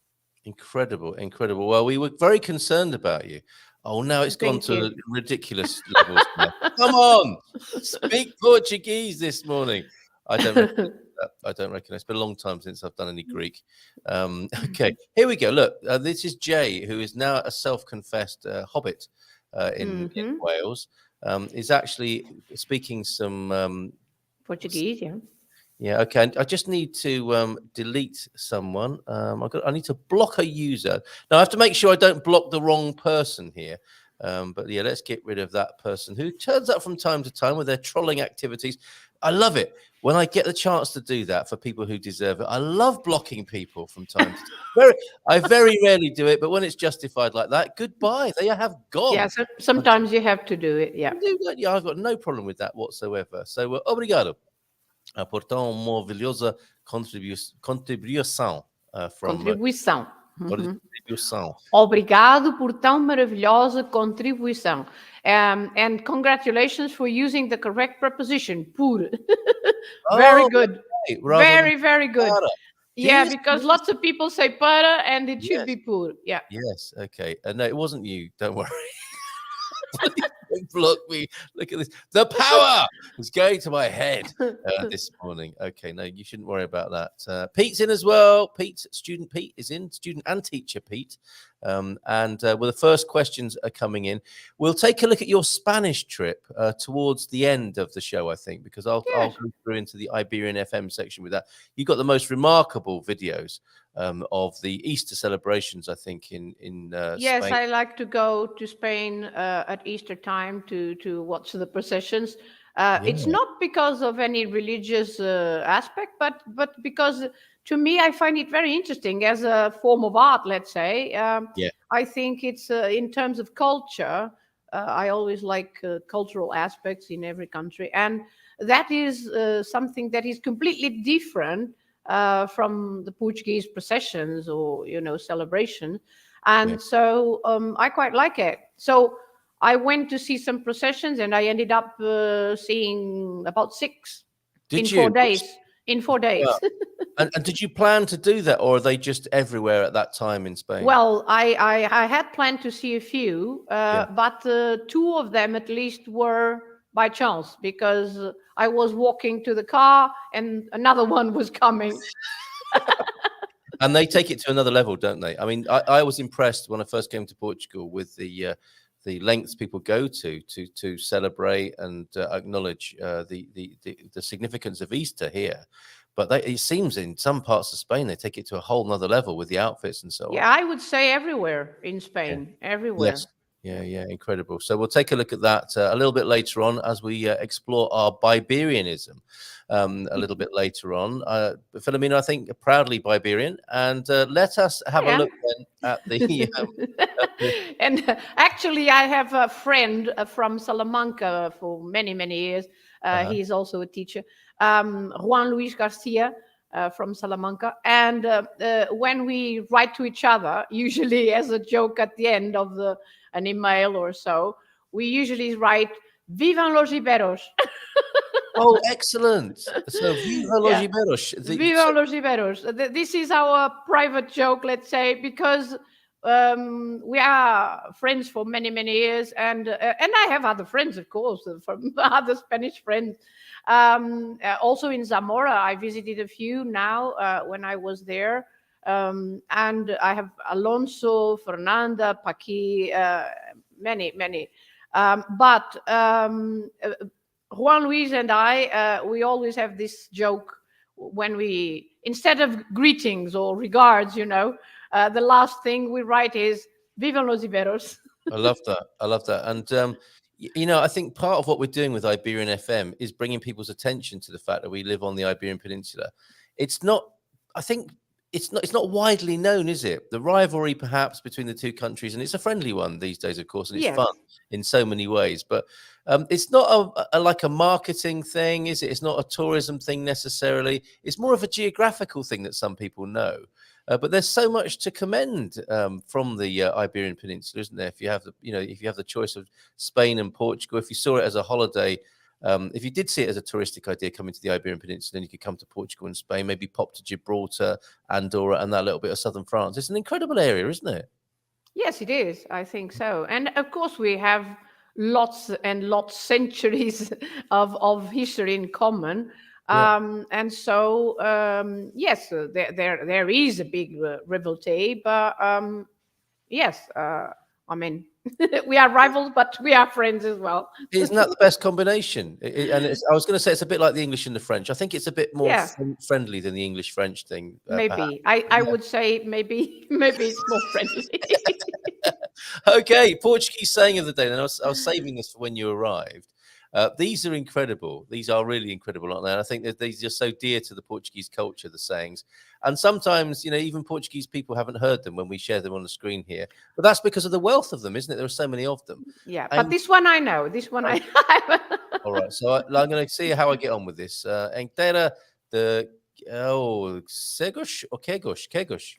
Incredible, incredible. Well, we were very concerned about you. Oh, now it's gone Thank to you. ridiculous levels now. Come on, speak Portuguese this morning. I don't recognize that. I don't recognize. It's been a long time since I've done any Greek. Okay, here we go. Look, this is Jay, who is now a self-confessed hobbit in Wales. Is actually speaking some Portuguese, yeah. yeah, okay. I just need to delete someone. I need to block a user. Now I have to make sure I don't block the wrong person here. But yeah, let's get rid of that person who turns up from time to time with their trolling activities. I love it when I get the chance to do that for people who deserve it. I love blocking people from time to time. I very rarely do it, but when it's justified like that, goodbye. They have gone. Yeah, so sometimes you have to do it. Yeah. Yeah, I've got no problem with that whatsoever. So, obrigado. Por tão maravilhosa contribuição from Contribuição. contribuição. Obrigado por tão maravilhosa contribuição. And congratulations for using the correct preposition, por. Very good. Right, Very, very good. para. Yeah, Yes, because lots of people say para and it should be por. Yeah. Yes, okay. No, it wasn't you. Don't worry. Please don't block me. Look at this. The power is going to my head this morning. Okay, no, you shouldn't worry about that. Pete's in as well. Student Pete is in. Student and teacher Pete. Well, the first questions are coming in. We'll take a look at your Spanish trip towards the end of the show, I think, because I'll go through into the Iberian FM section with that. You've got the most remarkable videos of the Easter celebrations, I think, in Yes, Spain. I like to go to Spain at Easter time to watch the processions. It's not because of any religious aspect, but because to me, I find it very interesting as a form of art, let's say. I think it's in terms of culture. I always like cultural aspects in every country. And that is something that is completely different from the Portuguese processions or, celebration. And so I quite like it. So I went to see some processions and I ended up seeing about 6 in 4 days. In 4 days. Yeah. And did you plan to do that, or are they just everywhere at that time in Spain? Well, I had planned to see a few, but 2 of them at least were by chance, because I was walking to the car and another one was coming. And they take it to another level, don't they? I mean, I was impressed when I first came to Portugal with the lengths people go to celebrate and acknowledge the significance of Easter here. But it seems in some parts of Spain they take it to a whole nother level with the outfits and so on. Yeah, I would say everywhere in Spain, everywhere. Yes. Yeah, incredible. So we'll take a look at that a little bit later on as we explore our bi-berianism a little bit later on. Filomena, I think, proudly bi-berian. And let us have a look then at the... And actually, I have a friend from Salamanca for many, many years. He's also a teacher, Juan Luis Garcia. From Salamanca, and when we write to each other, usually as a joke at the end of an email or so, we usually write "Vivan los Iberos." Oh, excellent! So "Viva los Iberos." Vivan los Iberos. This is our private joke, let's say, because we are friends for many, many years, and I have other friends, of course, from other Spanish friends. Also in Zamora, I visited a few now when I was there, and I have Alonso, Fernanda, Paqui, many. But Juan Luis and I, we always have this joke when we, instead of greetings or regards, the last thing we write is "Vivan los Iberos." I love that. And I think part of what we're doing with Iberian FM is bringing people's attention to the fact that we live on the Iberian Peninsula. It's not widely known, is it? The rivalry perhaps between the two countries, and it's a friendly one these days, of course, and it's fun in so many ways. But it's not like a marketing thing, is it? It's not a tourism thing necessarily. It's more of a geographical thing that some people know. But there's so much to commend from the Iberian Peninsula, isn't there? If you have the choice of Spain and Portugal, if you saw it as a holiday if you did see it as a touristic idea coming to the Iberian Peninsula, and you could come to Portugal and Spain, maybe pop to Gibraltar, Andorra, and that little bit of southern France. It's an incredible area, isn't it? Yes, it is. I think so. And of course, we have lots and lots centuries of history in common. And so, yes, there is a big rivalry, but yes, I mean, we are rivals, but we are friends as well. Isn't that the best combination? I was going to say it's a bit like the English and the French. I think it's a bit more Yeah. friendly than the English-French thing. Maybe I would say maybe it's more friendly. Okay, Portuguese saying of the day. And I was saving this for when you arrived. These are incredible. These are really incredible, aren't they? And I think that these are so dear to the Portuguese culture, the sayings. And sometimes, even Portuguese people haven't heard them when we share them on the screen here. But that's because of the wealth of them, isn't it? There are so many of them. Yeah, but this one I know. This one I All right, so I'm going to see how I get on with this. Inteira de Segos or Kegos?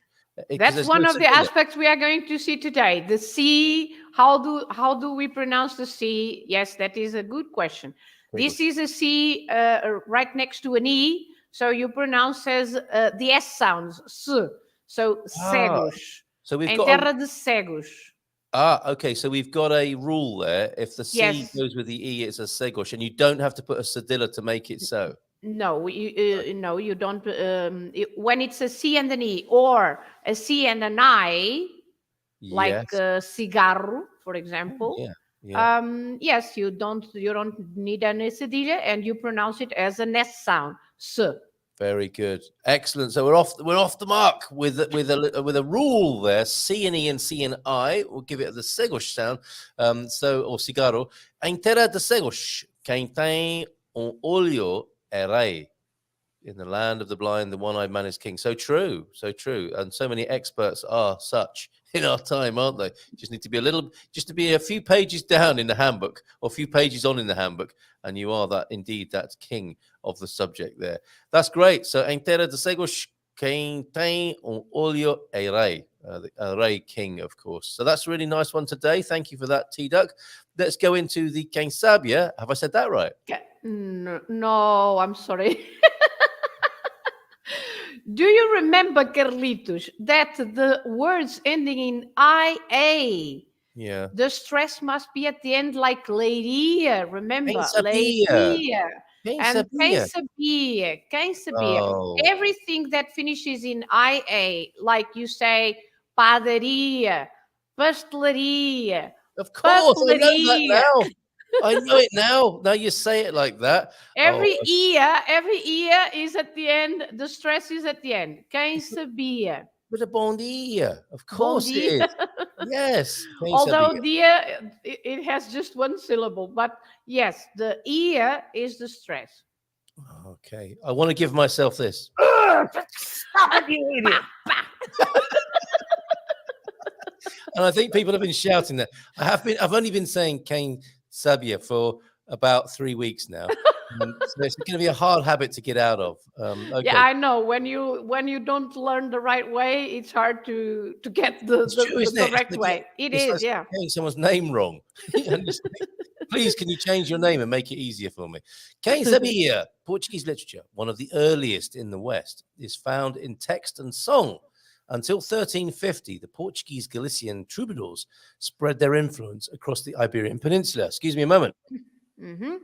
That's one of the aspects we are going to see today. The C, how do we pronounce the C? Yes, that is a good question. This is a C right next to an E, so you pronounce as the S sounds, S. So cegos. So we've got terra de cegos. Okay. So we've got a rule there. If the C goes with the E, it's a segos, and you don't have to put a cedilla to make it so. No, you don't. When it's a C and an E, or a C and an I, like cigarro, for example. Yes, you don't need an cedilla, and you pronounce it as an S sound. S. Very good, excellent. So we're off the mark with a rule there. C and E and C and I. We'll give it the segos sound. Or cigarro. Inteira de segos. Quem tem olho é rei. In the land of the blind, the one-eyed man is king. So true, so true. And so many experts are such in our time, aren't they? Just need to be a few pages down in the handbook, or a few pages on in the handbook, and you are that king of the subject there. That's great. So, Inteira de segos, quem tem olho é rei. The rei king, of course. So that's a really nice one today. Thank you for that, T-Duck. Let's go into the quem sabia. Have I said that right? No, I'm sorry. Do you remember, Carlitos, that the words ending in IA, the stress must be at the end, like leiria, remember? Leiria. And quem sabia. Oh. Everything that finishes in IA, like you say, padaria, pastelaria. Of course, I know that now. I know it now. Now you say it like that. Every ear is at the end. The stress is at the end. Quem sabia? With a bom dia. Of course it is. Yes. Although dia, it has just one syllable. But yes, the ear is the stress. Okay. I want to give myself this. Stop it, you idiot. And I think people have been shouting that. I've only been saying quem sabia for about 3 weeks now. So it's going to be a hard habit to get out of. Okay. Yeah, I know. When you don't learn the right way, it's hard to get the correct way. It is, yeah. Getting someone's name wrong. Please, can you change your name and make it easier for me? Quem sabia? Portuguese literature, one of the earliest in the West, is found in text and song. Until 1350, the Portuguese Galician troubadours spread their influence across the Iberian Peninsula. Excuse me a moment. Mm-hmm.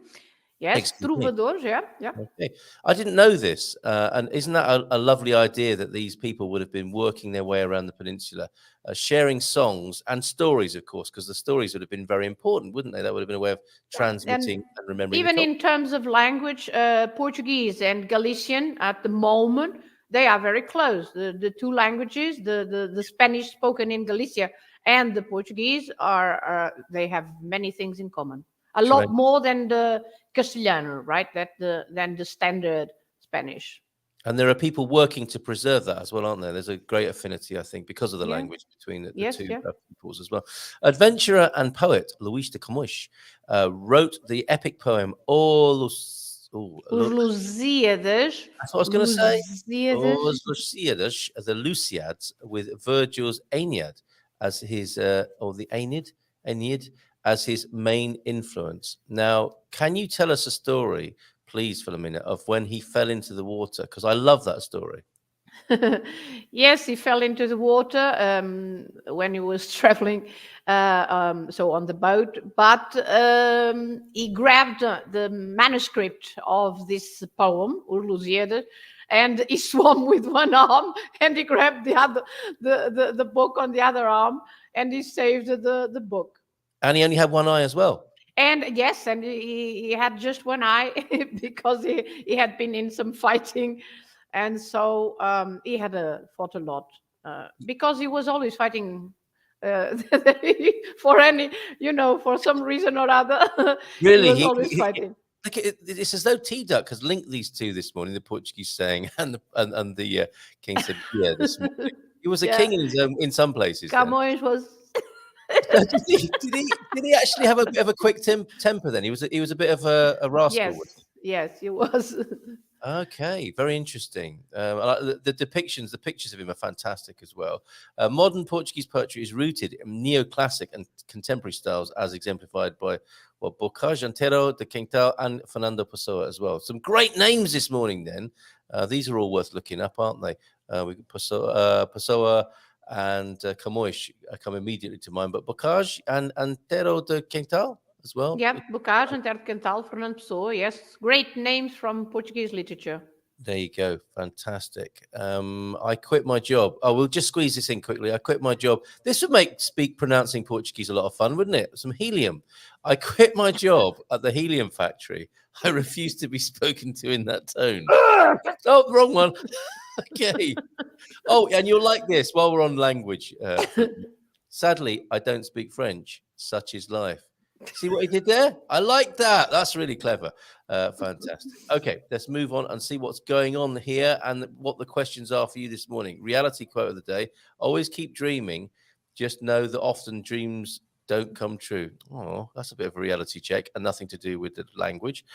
Yes, troubadours, yeah. Okay. I didn't know this. And isn't that a lovely idea that these people would have been working their way around the peninsula, sharing songs and stories, of course, because the stories would have been very important, wouldn't they? That would have been a way of transmitting and remembering. Even in terms of language, Portuguese and Galician at the moment, they are very close. The two languages, the Spanish spoken in Galicia and the Portuguese they have many things in common. A lot more than the Castellano, right? Than the standard Spanish. And there are people working to preserve that as well, aren't there? There's a great affinity, I think, because of the language between the two peoples as well. Adventurer and poet Luís de Camões wrote the epic poem Os Lusíadas. That's what I was going to say. Os Lusíadas, the Lusiads, with Virgil's Aeneid as his, or the Aeneid, as his main influence. Now, can you tell us a story, please, Filomena, of when he fell into the water? Because I love that story. Yes, he fell into the water when he was traveling, so on the boat. But he grabbed the manuscript of this poem, Os Lusíadas, and he swam with one arm, and he grabbed the book on the other arm, and he saved the book. And he only had one eye as well. And yes, and he had just one eye because he had been in some fighting. And so he had fought a lot because he was always fighting for any, for some reason or other. Really? He was always fighting. Look, it's as though T-Duck has linked these two this morning, the Portuguese saying and the King said, yeah, this morning. He was a king in some places. Camões was... did he actually have a bit of a quick temper then? He was a bit of a rascal. Yes, he was. Okay, very interesting. The depictions, the pictures of him are fantastic as well. Modern Portuguese poetry is rooted in neoclassic and contemporary styles, as exemplified by Bocage, Antero, de Quintal, and Fernando Pessoa as well. Some great names this morning. Then these are all worth looking up, aren't they? Pessoa and Camões come immediately to mind, but Bocage and Antero de Quintal as well. Yeah, Bocage, Antero de Quintal, Fernando Pessoa. Yes, great names from Portuguese literature. There you go. Fantastic. I quit my job. Oh, we'll just squeeze this in quickly. I quit my job. This would make pronouncing Portuguese a lot of fun, wouldn't it? Some helium. I quit my job at the helium factory. I refuse to be spoken to in that tone. Oh, wrong one. Okay. Oh, and you'll like this while we're on language. Sadly, I don't speak French. Such is life. See what he did there? I like that. That's really clever. Fantastic. Okay, let's move on and see what's going on here and what the questions are for you this morning. Reality quote of the day. Always keep dreaming. Just know that often dreams don't come true. Oh, that's a bit of a reality check and nothing to do with the language.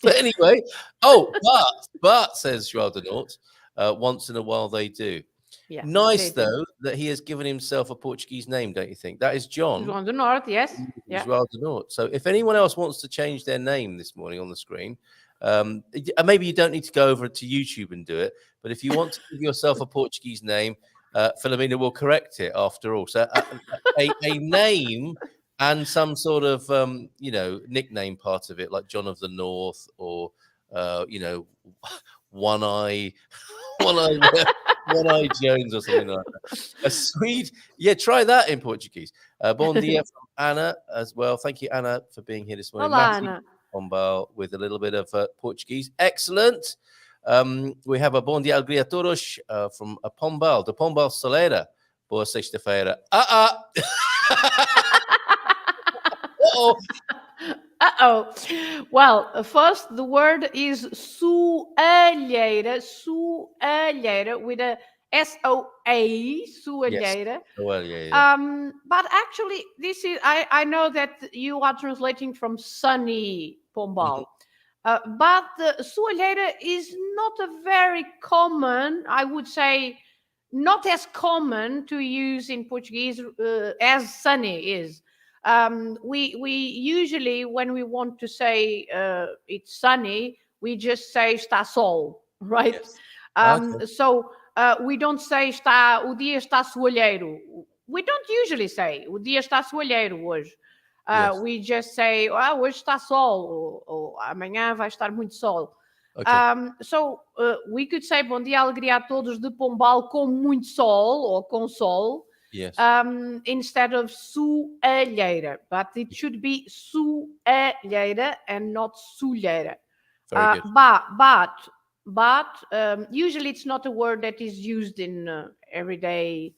But anyway, but says João de Norte, once in a while they do. Yeah, nice though that he has given himself a Portuguese name, don't you think? That is John. João de Norte, yes. Yeah. João de Norte. So if anyone else wants to change their name this morning on the screen, maybe you don't need to go over to YouTube and do it, but if you want to give yourself a Portuguese name, Filomena will correct it after all. So a name and some sort of nickname part of it, like John of the North or One Eye Jones or something like that. A Swede, yeah, try that in Portuguese. Bom dia from Anna as well. Thank you, Anna, for being here this morning. Olá, Anna. Pombal with a little bit of Portuguese. Excellent. We have a bom dia alegria a todos from a Pombal, the Pombal Solera. Boa sexta-feira. Uh-oh. Well, first, the word is soalheira with a S-O-A, soalheira. Yes. But actually, this is, I know that you are translating from sunny Pombal. But soalheira is not a very common, I would say, not as common to use in Portuguese as sunny is. We usually, when we want to say it's sunny, we just say está sol, right? Yes. So we don't say o dia está soalheiro. We don't usually say o dia está soalheiro hoje. Yes. We just say hoje está sol ou amanhã vai estar muito sol. Okay. So we could say bom dia alegria a todos de Pombal com muito sol or com sol. Yes. Instead of soalheira, but it should be soalheira and not soalheira. Very good. But usually it's not a word that is used in everyday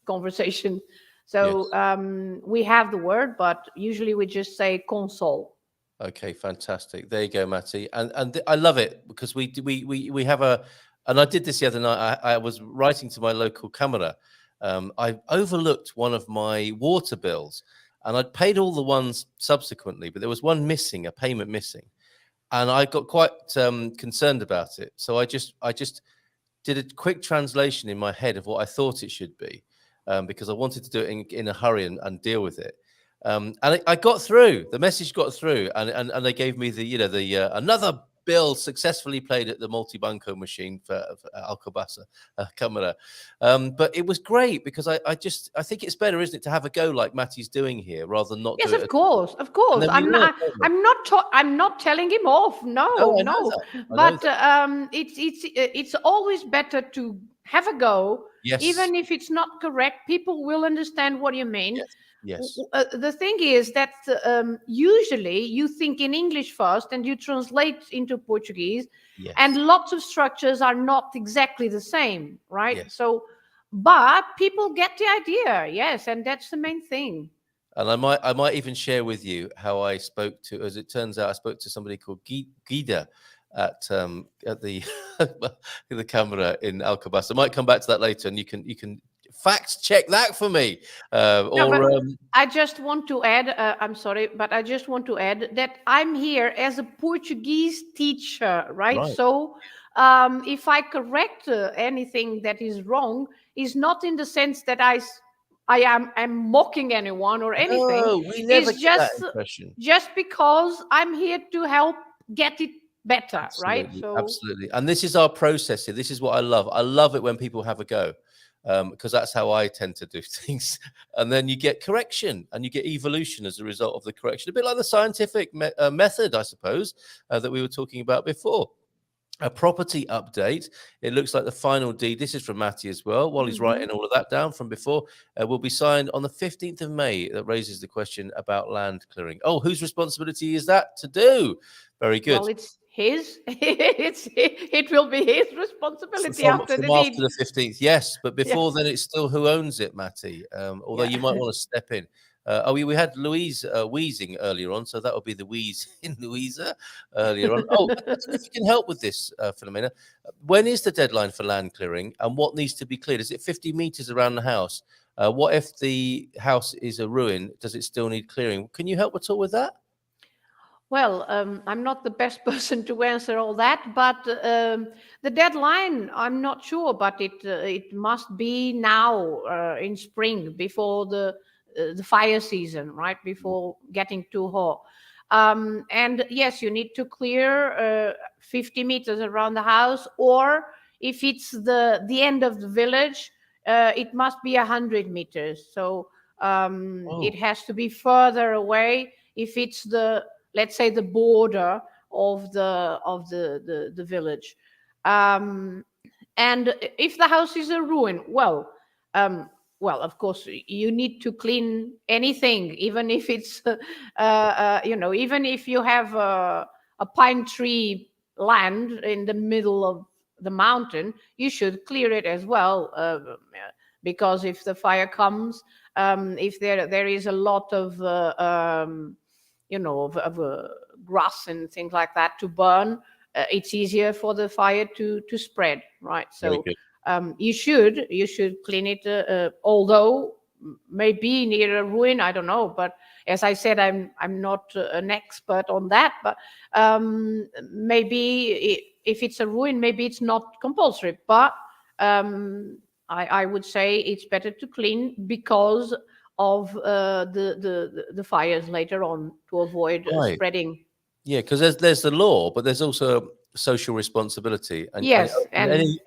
conversation. So yes. We have the word, but usually we just say console. Okay, fantastic. There you go, Matty. And I love it because we have and I did this the other night. I was writing to my local camera. I overlooked one of my water bills and I'd paid all the ones subsequently, but there was one missing, a payment missing. And I got quite concerned about it. So I just did a quick translation in my head of what I thought it should be because I wanted to do it in a hurry and deal with it. And I got through. The message got through, and they gave me the another bill successfully played at the multi-banco machine for Alcobaça Camera. But it was great because I think it's better, isn't it, to have a go like Matty's doing here rather than not Yes, do it. of course, of course. I'm not telling him off. No, I know no. that. I know But that. it's always better to have a go, Yes. even if it's not correct. People will understand what you mean. Yes. The thing is that usually you think in English first and you translate into Portuguese, Yes. and lots of structures are not exactly the same, right? Yes. So, but people get the idea, yes, and that's the main thing. And I might even share with you how I spoke to, as it turns out, I spoke to somebody called Guida at the the camera in Alcobaça. I might come back to that later, and you can fact check that for me. I just want to add, I'm sorry, but I just want to add that I'm here as a Portuguese teacher, right? So if I correct anything that is wrong, is not in the sense that I'm mocking anyone or anything. No, we never it's get that impression. Just because I'm here to help get it better, Absolutely, right? So absolutely. And this is our process here. This is what I love. I love it when people have a go, because that's how I tend to do things. And then you get correction and you get evolution as a result of the correction. A bit like the scientific method, I suppose, that we were talking about before. A property update. It looks like the final deed. This is from Matty as well. While he's writing all of that down from before, will be signed on the 15th of May. That raises the question about land clearing. Oh, whose responsibility is that to do? Very good. Well, it's his. It will be his responsibility after the deed. After the 15th, yes. But before then, it's still who owns it, Matty. Although you might want to step in. We had Louise wheezing earlier on, so that would be the wheeze in Louisa earlier on. Oh, I don't know if you can help with this, Filomena. When is the deadline for land clearing, and what needs to be cleared? Is it 50 meters around the house? What if the house is a ruin? Does it still need clearing? Can you help at all with that? Well, I'm not the best person to answer all that, but the deadline, I'm not sure, but it must be now in spring before the fire season, right? Before getting too hot. And yes, you need to clear 50 meters around the house, or if it's the end of the village, it must be 100 meters. So it has to be further away if it's let's say the border of the village. And if the house is a ruin, well, of course, you need to clean anything, even if it's, even if you have a pine tree land in the middle of the mountain, you should clear it as well, because if the fire comes, if there is a lot of grass and things like that to burn, it's easier for the fire to spread, right? So you should clean it, although maybe near a ruin, I don't know, but as I said, I'm not an expert on that, but maybe if it's a ruin, maybe it's not compulsory, but I would say it's better to clean because of the fires later on, to avoid spreading. Yeah, because there's the law, but there's also social responsibility. And, yes, and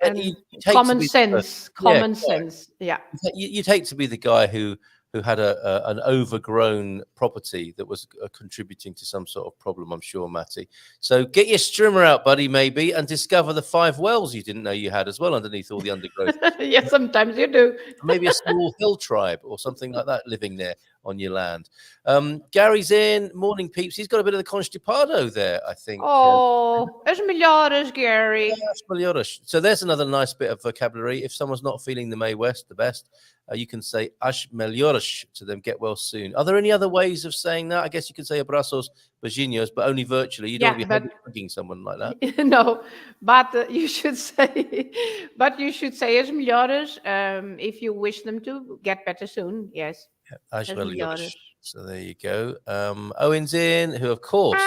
common sense. Common sense. Yeah. You'd hate to be the guy who had an overgrown property that was contributing to some sort of problem, I'm sure, Matty. So get your strimmer out, buddy, maybe, and discover the 5 wells you didn't know you had as well underneath all the undergrowth. Yes, sometimes you do. Maybe a small hill tribe or something like that living there on your land. Gary's in. Morning, peeps. He's got a bit of the constipado there, I think. Oh, as melhores, Gary. As melhores. So there's another nice bit of vocabulary. If someone's not feeling the May West the best, you can say as melhores to them, get well soon. Are there any other ways of saying that? I guess you could say abrazos, beijinhos, but only virtually. You don't want to be hugging someone like that. No, but you should say, as melhores if you wish them to get better soon. Yes. Yeah, as melhores. So there you go. Owen's in, who of course,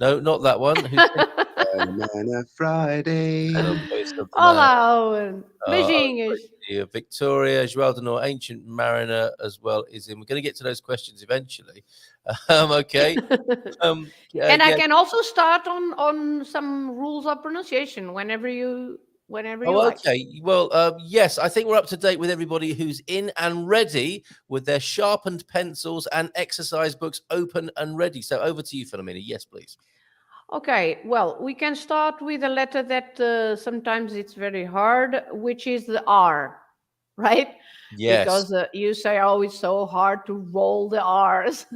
no, not that one. Filomena Friday. rest of the man. Olá, Owen. Beijinhos. Yeah, Victoria, João de Nor, Ancient Mariner as well is in. We're going to get to those questions eventually. Okay. And I yeah. can also start on some rules of pronunciation whenever you like. Okay. Well, yes, I think we're up to date with everybody who's in and ready with their sharpened pencils and exercise books open and ready. So over to you, Filomena. Yes, please. Okay, well, we can start with a letter that sometimes it's very hard, which is the R, right? Yes. Because you say, oh, it's so hard to roll the R's.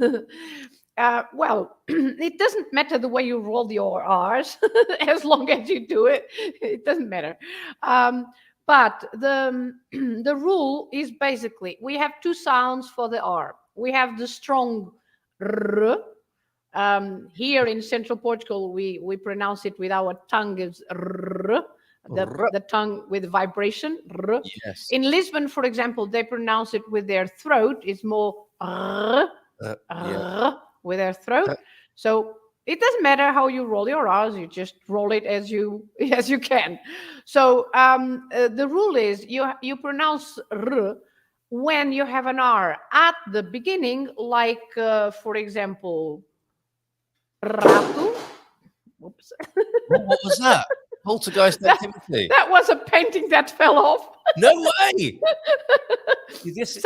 Well, it doesn't matter the way you roll your R's, as long as you do it, it doesn't matter. But the rule is basically, we have two sounds for the R. We have the strong R. Here in Central Portugal, we pronounce it with our tongue as r, the tongue with vibration. R. Yes. In Lisbon, for example, they pronounce it with their throat. It's more r, with their throat. So it doesn't matter how you roll your R's. You just roll it as you can. So the rule is you pronounce r when you have an R at the beginning, like for example. Rato. Whoops. What was that? Poltergeist activity. That was a painting that fell off. No way. Maybe it's a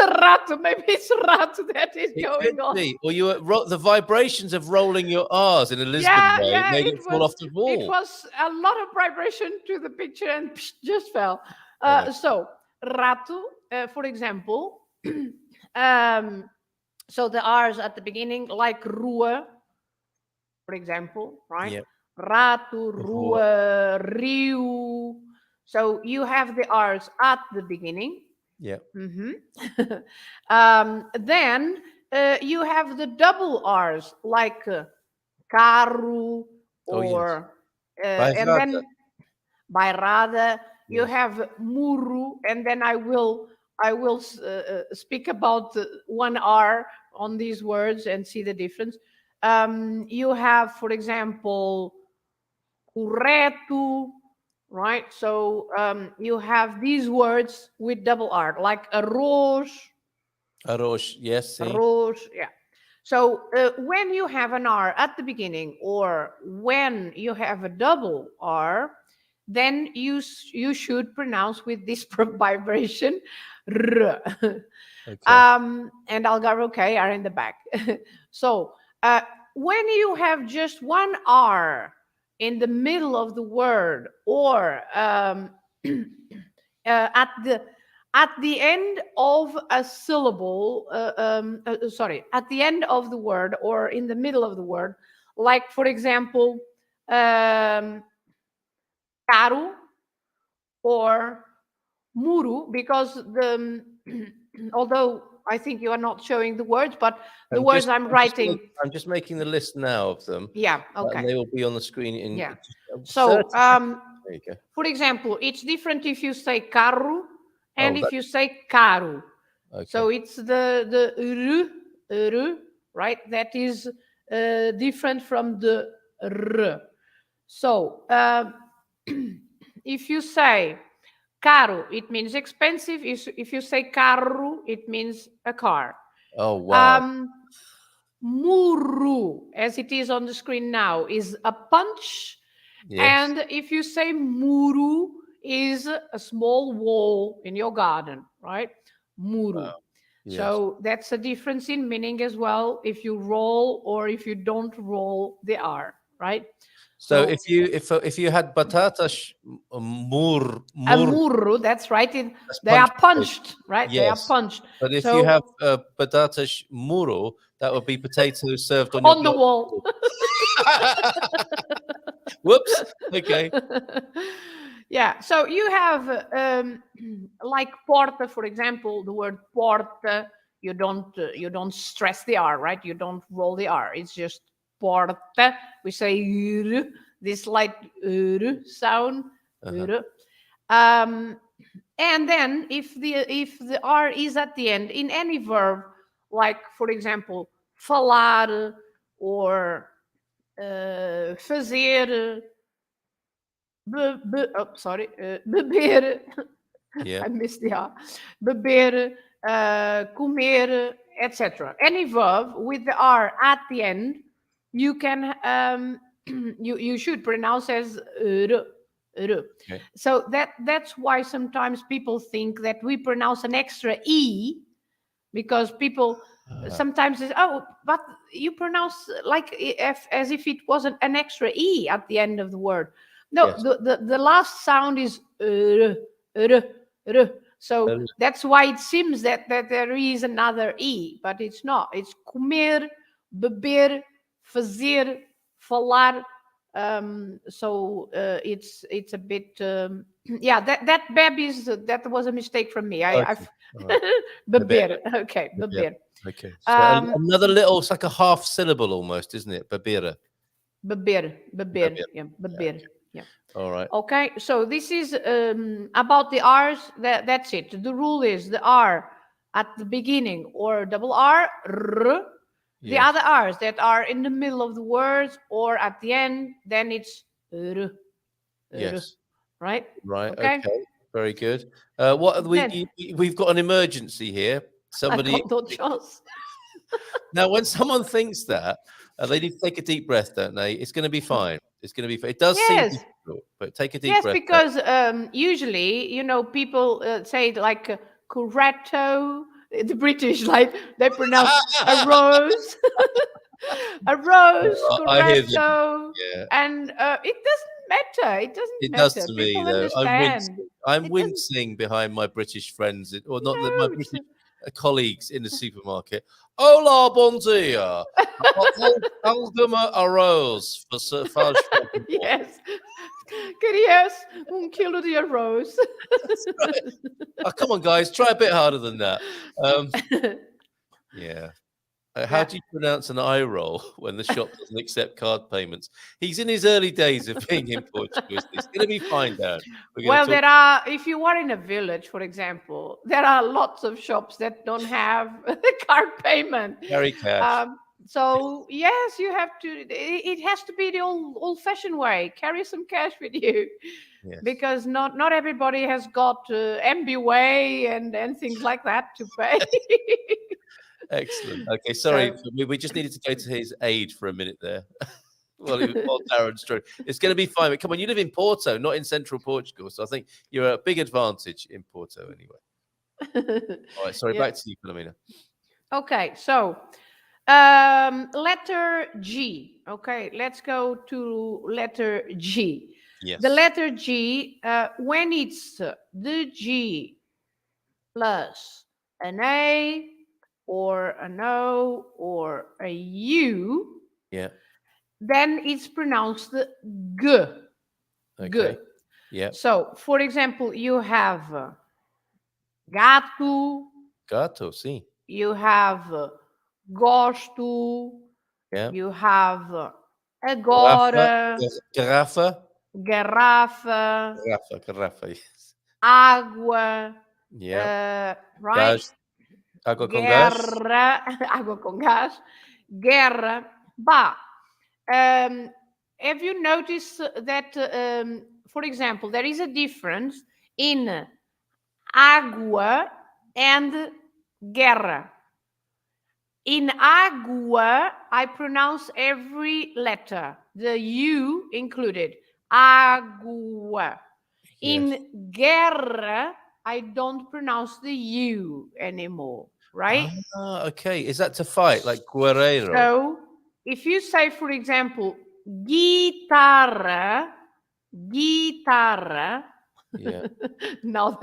rato. Maybe it's a rato that is going on. Or you the vibrations of rolling your R's in a Lisbon way made it fall off the wall. It was a lot of vibration to the picture and just fell. So rato, for example. So the R's at the beginning, like rua, for example, right? Yep. Rato, rua, rio. So you have the R's at the beginning. Yeah. Then you have the double R's, like carro or and then bairrada. You have murro, and then I will speak about one R on these words and see the difference. You have, for example, correto, right? So you have these words with double R, like arroz. Arroz, yes. See? Arroz, yeah. So when you have an R at the beginning, or when you have a double R, then you should pronounce with this vibration, r. Okay. And Algarve K are in the back. So when you have just one R in the middle of the word, or at the end of a syllable, at the end of the word or in the middle of the word, like for example, caro or muro, because although I think you are not showing the words, but the words I'm writing. I'm just making the list now of them. Yeah, okay. And they will be on the screen in. Yeah. So, there you go. For example, it's different if you say carro and if you say caro. Okay. So it's the r, right? That is different from the r. So if you say caro, it means expensive. If you say carro, it means a car. Oh, wow. Murro, as it is on the screen now, is a punch. Yes. And if you say muro, is a small wall in your garden, right? Muro. Wow. Yes. So that's a difference in meaning as well, if you roll or if you don't roll the R, right? So if you had batatas murro, that's right. They are punched, right? Yes. They are punched. But if you have batatas murro, that would be potatoes served on the wall. Whoops. Okay. Yeah. So you have like porta, for example, the word porta. You don't stress the R, right? You don't roll the R. It's just porta. We say this light sound. And then if the R is at the end in any verb, like for example, falar or fazer, sorry, beber. Yeah. I missed the R. Beber, comer, etc. Any verb with the R at the end, you can you should pronounce as r, r. Okay. So that's why sometimes people think that we pronounce an extra e, because people sometimes say, oh, but you pronounce like as if it wasn't an extra e at the end of the word. No, Yes. the last sound is r, r, r. So that's why it seems that there is another e, but it's not. It's comer, beber, fazer, falar. It's a bit yeah, that babies, that was a mistake from me. Okay. I've All right. beber. Okay, Beber. beber. Okay. So another Um, little, it's like a half syllable almost, isn't it? Bebera. beber, Beber. yeah, beber. Yeah. All right. Okay, so this is about the R's. That's it. The rule is the R at the beginning or double R, r. The Yes. other R's that are in the middle of the words or at the end, then it's r, r. Yes. Right? Right. Okay. Okay. Very good. What are Then we've got an emergency here. I Somebody got no chance. now, when someone thinks that, they need to take a deep breath, don't they? It's going to be fine. It's going to be fine. It does seem Yes. difficult, but take a deep Yes, breath. because usually, people say like corretto. The British, like, they pronounce a rose, a rose, I hear them. corretto, Yeah. and it doesn't matter. It doesn't It matter. does to me, People though. understand. I'm It doesn't. wincing behind my British friends, or not my No, British colleagues in the supermarket. Hola, bon dia. Alguma arroz for fudge. yes. Querias kilo de arroz. Oh, come on, guys, try a bit harder than that. Yeah. How Yeah. do you pronounce an eye roll when the shop doesn't accept card payments? He's in his early days of being in Portugal. It's going to be fine, Darren. Well, there are, if you are in a village, for example, there are lots of shops that don't have card payment. Carry cash. So yes, you have to. It has to be the old-fashioned way. Carry some cash with you, Yes. because not everybody has got MBWay and things like that to pay. Excellent. Okay, sorry. So- We just needed to go to his aid for a minute there. While Darren's through. It's going to be fine. But come on, you live in Porto, not in central Portugal. So I think you're at a big advantage in Porto anyway. All right, sorry, Yeah. back to you, Filomena. Okay, so letter G. Okay, let's go to letter G. Yes. The letter G, when it's the G plus an A or an O or a U, Yeah. then it's pronounced G. Okay. G. Yeah. So, for example, you have gato, Gato, sim. you have gosto, Yeah. you have agora, Garrafa. garrafa, Garrafa, yes. água, Yeah. right? Gás. Água com gás. Guerra, água com gás, guerra. Bah, have you noticed that, for example, there is a difference in água and guerra? In água, I pronounce every letter, the U included. Água. Yes. In guerra, I don't pronounce the U anymore, right? Ah, okay. Is that to fight, like guerrero? So, if you say, for example, guitarra, guitarra. Yeah. No,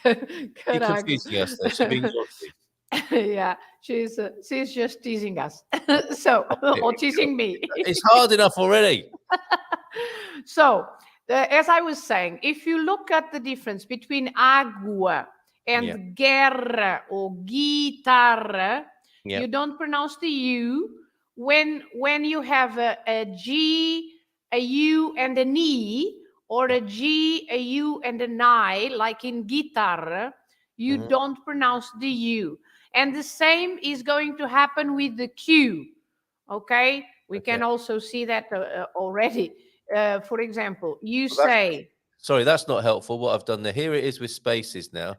You're confusing us there. She's being naughty. yeah, she's just teasing us. So, or teasing me. It's hard enough already. So, as I was saying, if you look at the difference between agua and guerra or guitarra, you don't pronounce the U. When you have a G, a U, and an E, or a G, a U, and an I, like in guitarra, you don't pronounce the U. And the same is going to happen with the Q. Okay? We can also see that already. For example, you say Sorry, that's not helpful. What I've done there. Here it is with spaces now.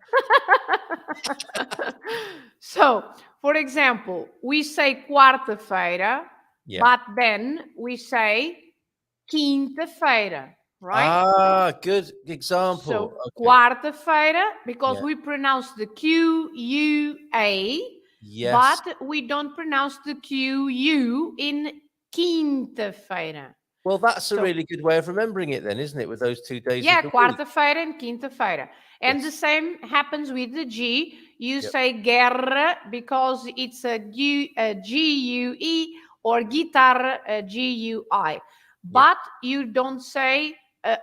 So, for example, we say quarta-feira, Yeah. but then we say quinta-feira, right? Ah, good So example. Okay. quarta-feira, because Yeah. we pronounce the Q-U-A, Yes. but we don't pronounce the Q-U in quinta-feira. Well, that's a So- really good way of remembering it then, isn't it? With those 2 days Yeah, of the week. quarta-feira and quinta-feira. And the Yes. same happens with the G. You Yep. say guerra because it's a G-U-E, or guitarra, G-U-I. But you don't say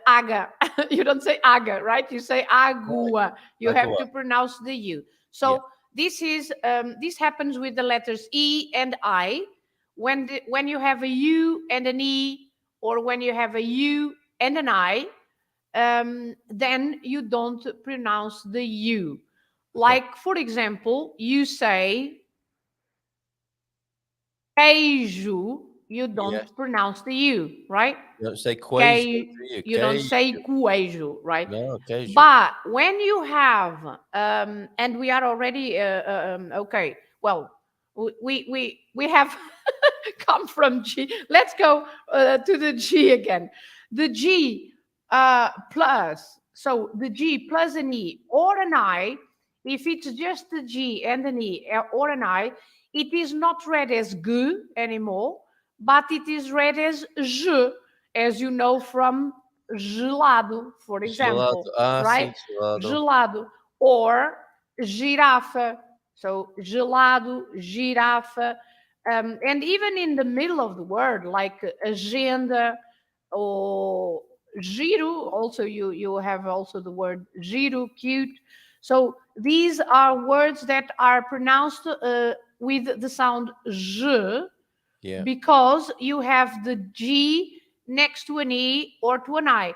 aga. You don't say aga, right? You say agua. You have Agua. to pronounce the U. So this is this happens with the letters E and I. When you have a U and an E, or when you have a U and an I, then you don't pronounce the U. Like, for example, you say queijo, you don't Yes. pronounce the U, right? You don't say queijo, do You don't Queijo. say queijo, right? No, queijo. But when you have, and we are already okay. Well, we have come from G. Let's go to the G again. The G plus. So the G plus an E or an I. If it's just the G and an E or an I, it is not read as G anymore, but it is read as J, as you know from gelado, for example, Gelado. Ah, right? sim, gelado. Gelado, or girafa. So gelado, girafa, and even in the middle of the word, like agenda or giro. Also, you have also the word giro, cute. So these are words that are pronounced with the sound j, Yeah. because you have the G next to an E or to an I.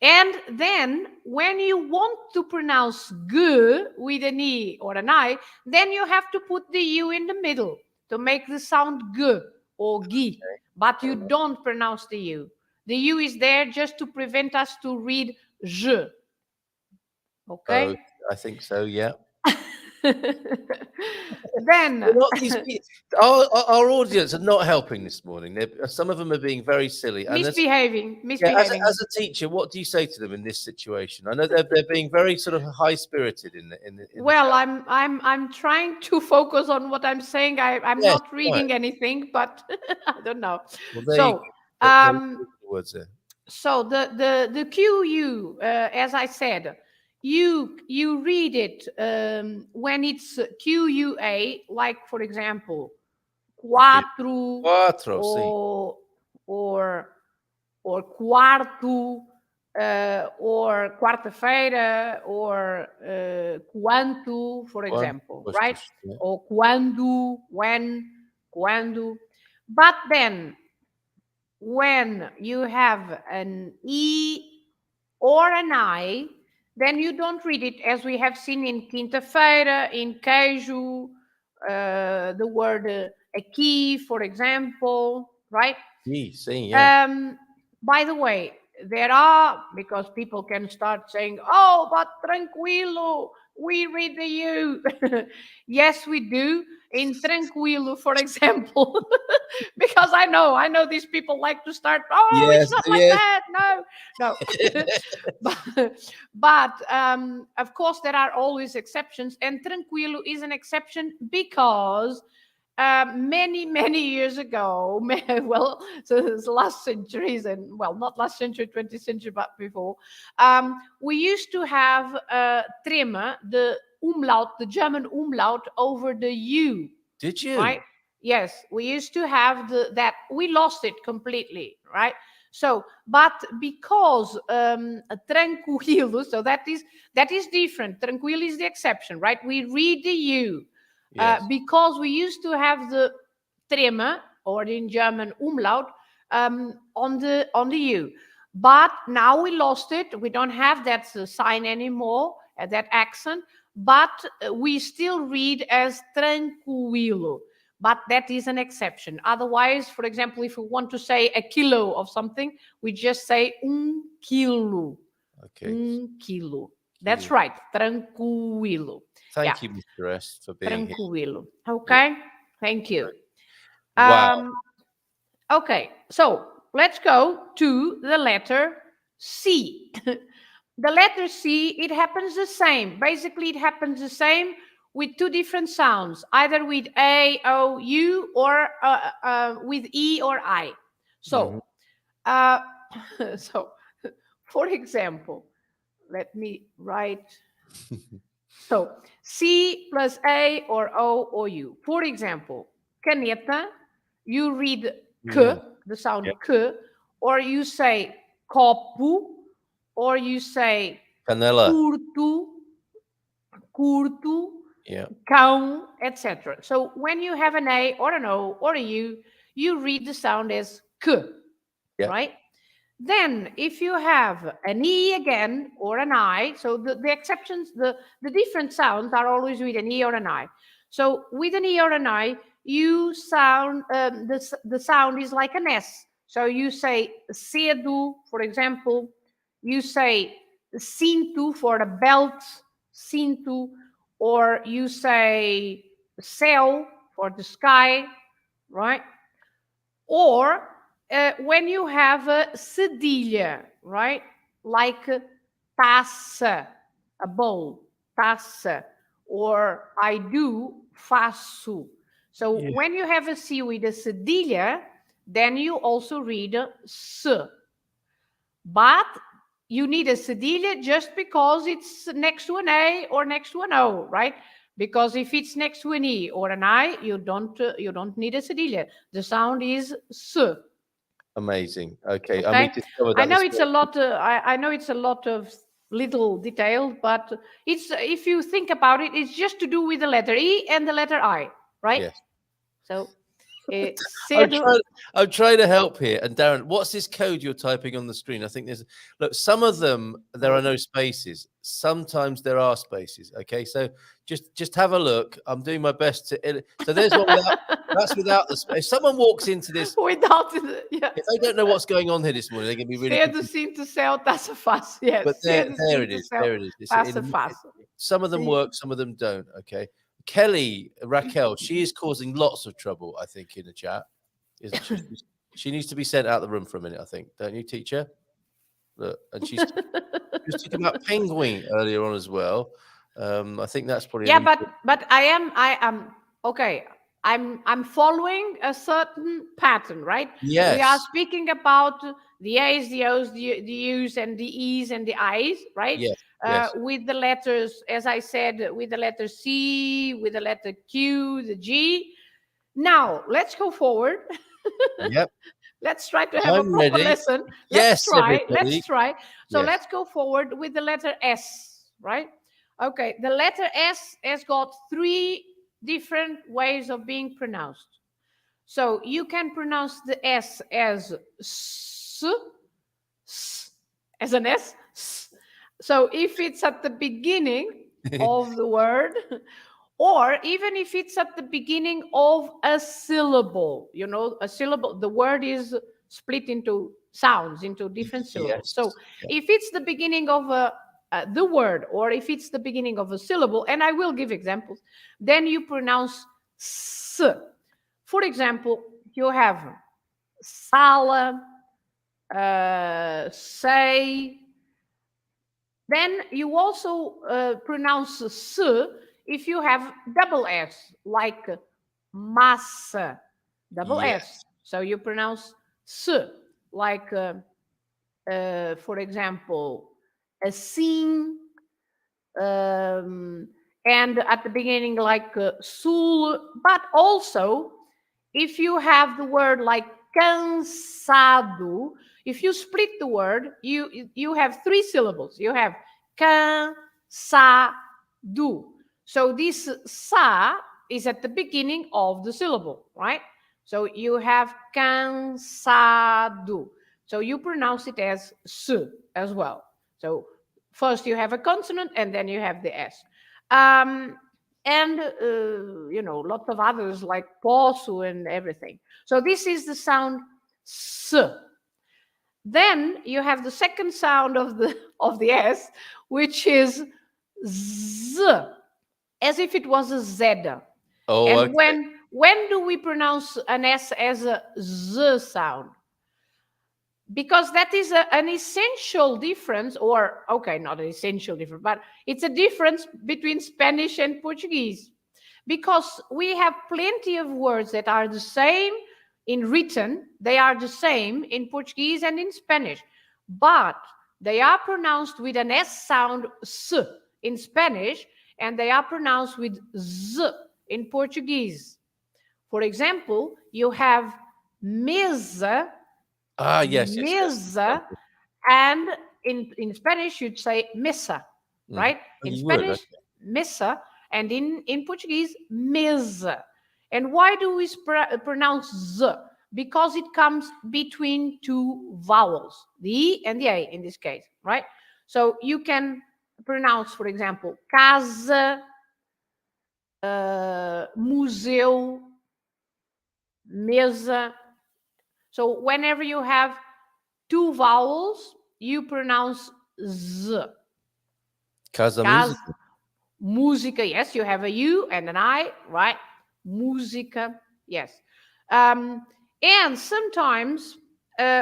And then when you want to pronounce g with an E or an I, then you have to put the U in the middle to make the sound g or gi. But you don't pronounce the U. The U is there just to prevent us to read j. Okay? I think so, yeah. Then They're not our audience are not helping this morning. Some of them are being very silly. And misbehaving. yeah, as a teacher, what do you say to them in this situation? I know they're being very sort of high spirited in the Well, I'm trying to focus on what I'm saying. I'm Yes, not reading anything, but I don't know. Well, So the words there. so the QU, as I said, you read it when it's QUA, like for example, quatro, Quattro, sì. or quarto, or quarta-feira, or quanto, for example, right? Yeah. Or quando, when, quando. But then when you have an E or an I, then you don't read it as we have seen in quinta-feira, in queijo, the word aqui, for example, right? Sim, yeah. By the way, there are, because people can start saying, oh, but tranquilo, we read the U. Yes, we do. In tranquilo, for example, because I know these people like to start, oh, Yes, it's not like that. No. but of course, there are always exceptions. And tranquilo is an exception because many years ago, well, so it's last centuries, and well, not last century, 20th century, but before, we used to have trema, the umlaut, the German umlaut over the U. Did you? Right? Yes, we used to have that. We lost it completely, right? So, but because tranquilo, so that is different. Tranquilo is the exception, right? We read the U. Yes. Because we used to have the trema, or in German umlaut, on the U. But now we lost it. We don't have that sign anymore, that accent. But we still read as tranquilo. But that is an exception. Otherwise, for example, if we want to say a kilo of something, we just say quilo. Okay. Tranquilo. That's right. Tranquilo. Thank you, Mr. S, for being here. Tranquilo. Okay. Thank you. Wow. Okay. So let's go to the letter C. The letter C, it happens the same. Basically, it happens the same with two different sounds, either with A, O, U, or with E or I. So, so for example, let me write. So, C plus A or O or U. For example, caneta, you read K, the sound K, or you say copo, or you say Canela. curto, Yeah. cão, etc. So when you have an A or an O or a U, you read the sound as K, right? Then if you have an E again or an I, so the exceptions, the different sounds are always with an E or an I. So with an E or an I, you sound, the sound is like an S. So you say cedo, for example. You say cinto for the belt, cinto, or you say céu for the sky, right? Or when you have a cedilha, right? Like taça, a bowl, taça, or I do, faço. So when you have a C with a cedilha, then you also read S. But you need a cedilha just because it's next to an A or next to an O, right? Because if it's next to an E or an I, you don't need a cedilha. The sound is S. Amazing. Okay. Okay? I know it's a morning. lot. I know it's a lot of little detail, but it's, if you think about it, it's just to do with the letter E and the letter I, right? Yes. So I'm trying to help here. And Darren, what's this code you're typing on the screen? I think there's, look, some of them there are no spaces. Sometimes there are spaces. Okay, so just have a look. I'm doing my best to. So there's one without. That's without the space. If someone walks into this without if they don't know what's going on here this morning, they're going to be really. Cedo, cinto, céu, taça, faço. Yes. But there it is. There it is. Some of them work, some of them don't. Okay. Kelly, Raquel, she is causing lots of trouble, I think, in the chat, isn't she? She needs to be sent out of the room for a minute, I think. Don't you, teacher? Look, and she was talking about penguin earlier on as well. I think that's probably but I am okay. I'm following a certain pattern, right? Yes. We are speaking about the A's, the O's, the U's, and the E's and the I's, right? Yes. With the letters, as I said, with the letter C, with the letter Q, the G. Now, let's go forward. Yep. Let's try to have a proper lesson. Let's try. So let's go forward with the letter S, right? Okay, the letter S has got 3 different ways of being pronounced. So you can pronounce the S as S, as an S. So if it's at the beginning of the word, or even if it's at the beginning of a syllable, you know, a syllable, the word is split into sounds, into different syllables. So if it's the beginning of the word, or if it's the beginning of a syllable, and I will give examples, then you pronounce S. For example, you have sala, say. Then you also pronounce S if you have double S, like massa, double S. So you pronounce S, like, for example, assim, and at the beginning, like sul. But also, if you have the word like cansado, if you split the word, you have 3 syllables. You have cansado. So this sa is at the beginning of the syllable, right? So you have cansado. So you pronounce it as s as well. So first you have a consonant and then you have the S. You know, lots of others like posso and everything. So this is the sound S. Then you have the second sound of the S, which is Z, as if it was a Z. Oh, And okay. when do we pronounce an S as a Z sound? Because that is an essential difference, or okay, not an essential difference, but it's a difference between Spanish and Portuguese. Because we have plenty of words that are the same in written, they are the same in Portuguese and in Spanish, but they are pronounced with an S sound, S, in Spanish, and they are pronounced with Z in Portuguese. For example, you have mesa, Yes. mesa, and in Spanish you'd say mesa, right? Oh, In you would, Spanish, mesa, and in Portuguese, mesa. And why do we pronounce Z? Because it comes between two vowels, the E and the A in this case, right? So you can pronounce, for example, casa, museu, mesa. So whenever you have two vowels, you pronounce Z. Casa Casa, music. música, yes, you have a U and an I, right? Música, yes. And sometimes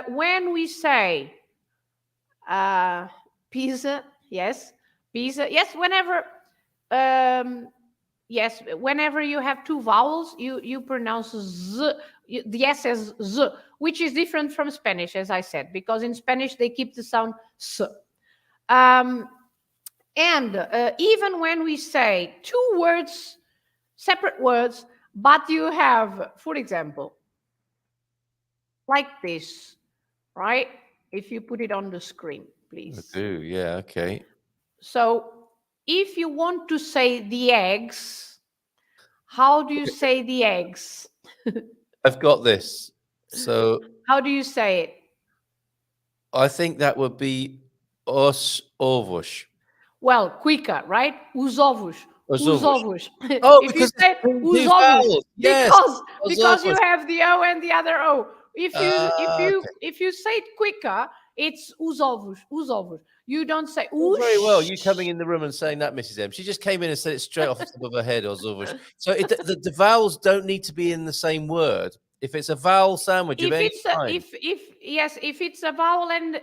when we say pizza, yes, whenever yes, whenever you have two vowels, you pronounce Z, the S as Z, which is different from Spanish, as I said, because in Spanish they keep the sound S. And even when we say two words, separate words, but you have, for example, like this, right? If you put it on the screen, please. I do, yeah, okay. So if you want to say the eggs, how do you say the eggs? I've got this. So How do you say it? I think that would be os ovos. Well, quicker, right? Os ovos. Os Os ovos. ovos. Oh, If you because say it's os two ovos, vowels. Yes. because you Os ovos. have the O and the other O. If Okay. you say it quicker, it's os ovos. Os ovos. You don't say Oh, oosh. very well. You coming in the room and saying that, Mrs. M. She just came in and said it straight off the top of her head, os ovos. So the vowels don't need to be in the same word. If it's a vowel sandwich of If any it's kind. if it's a vowel and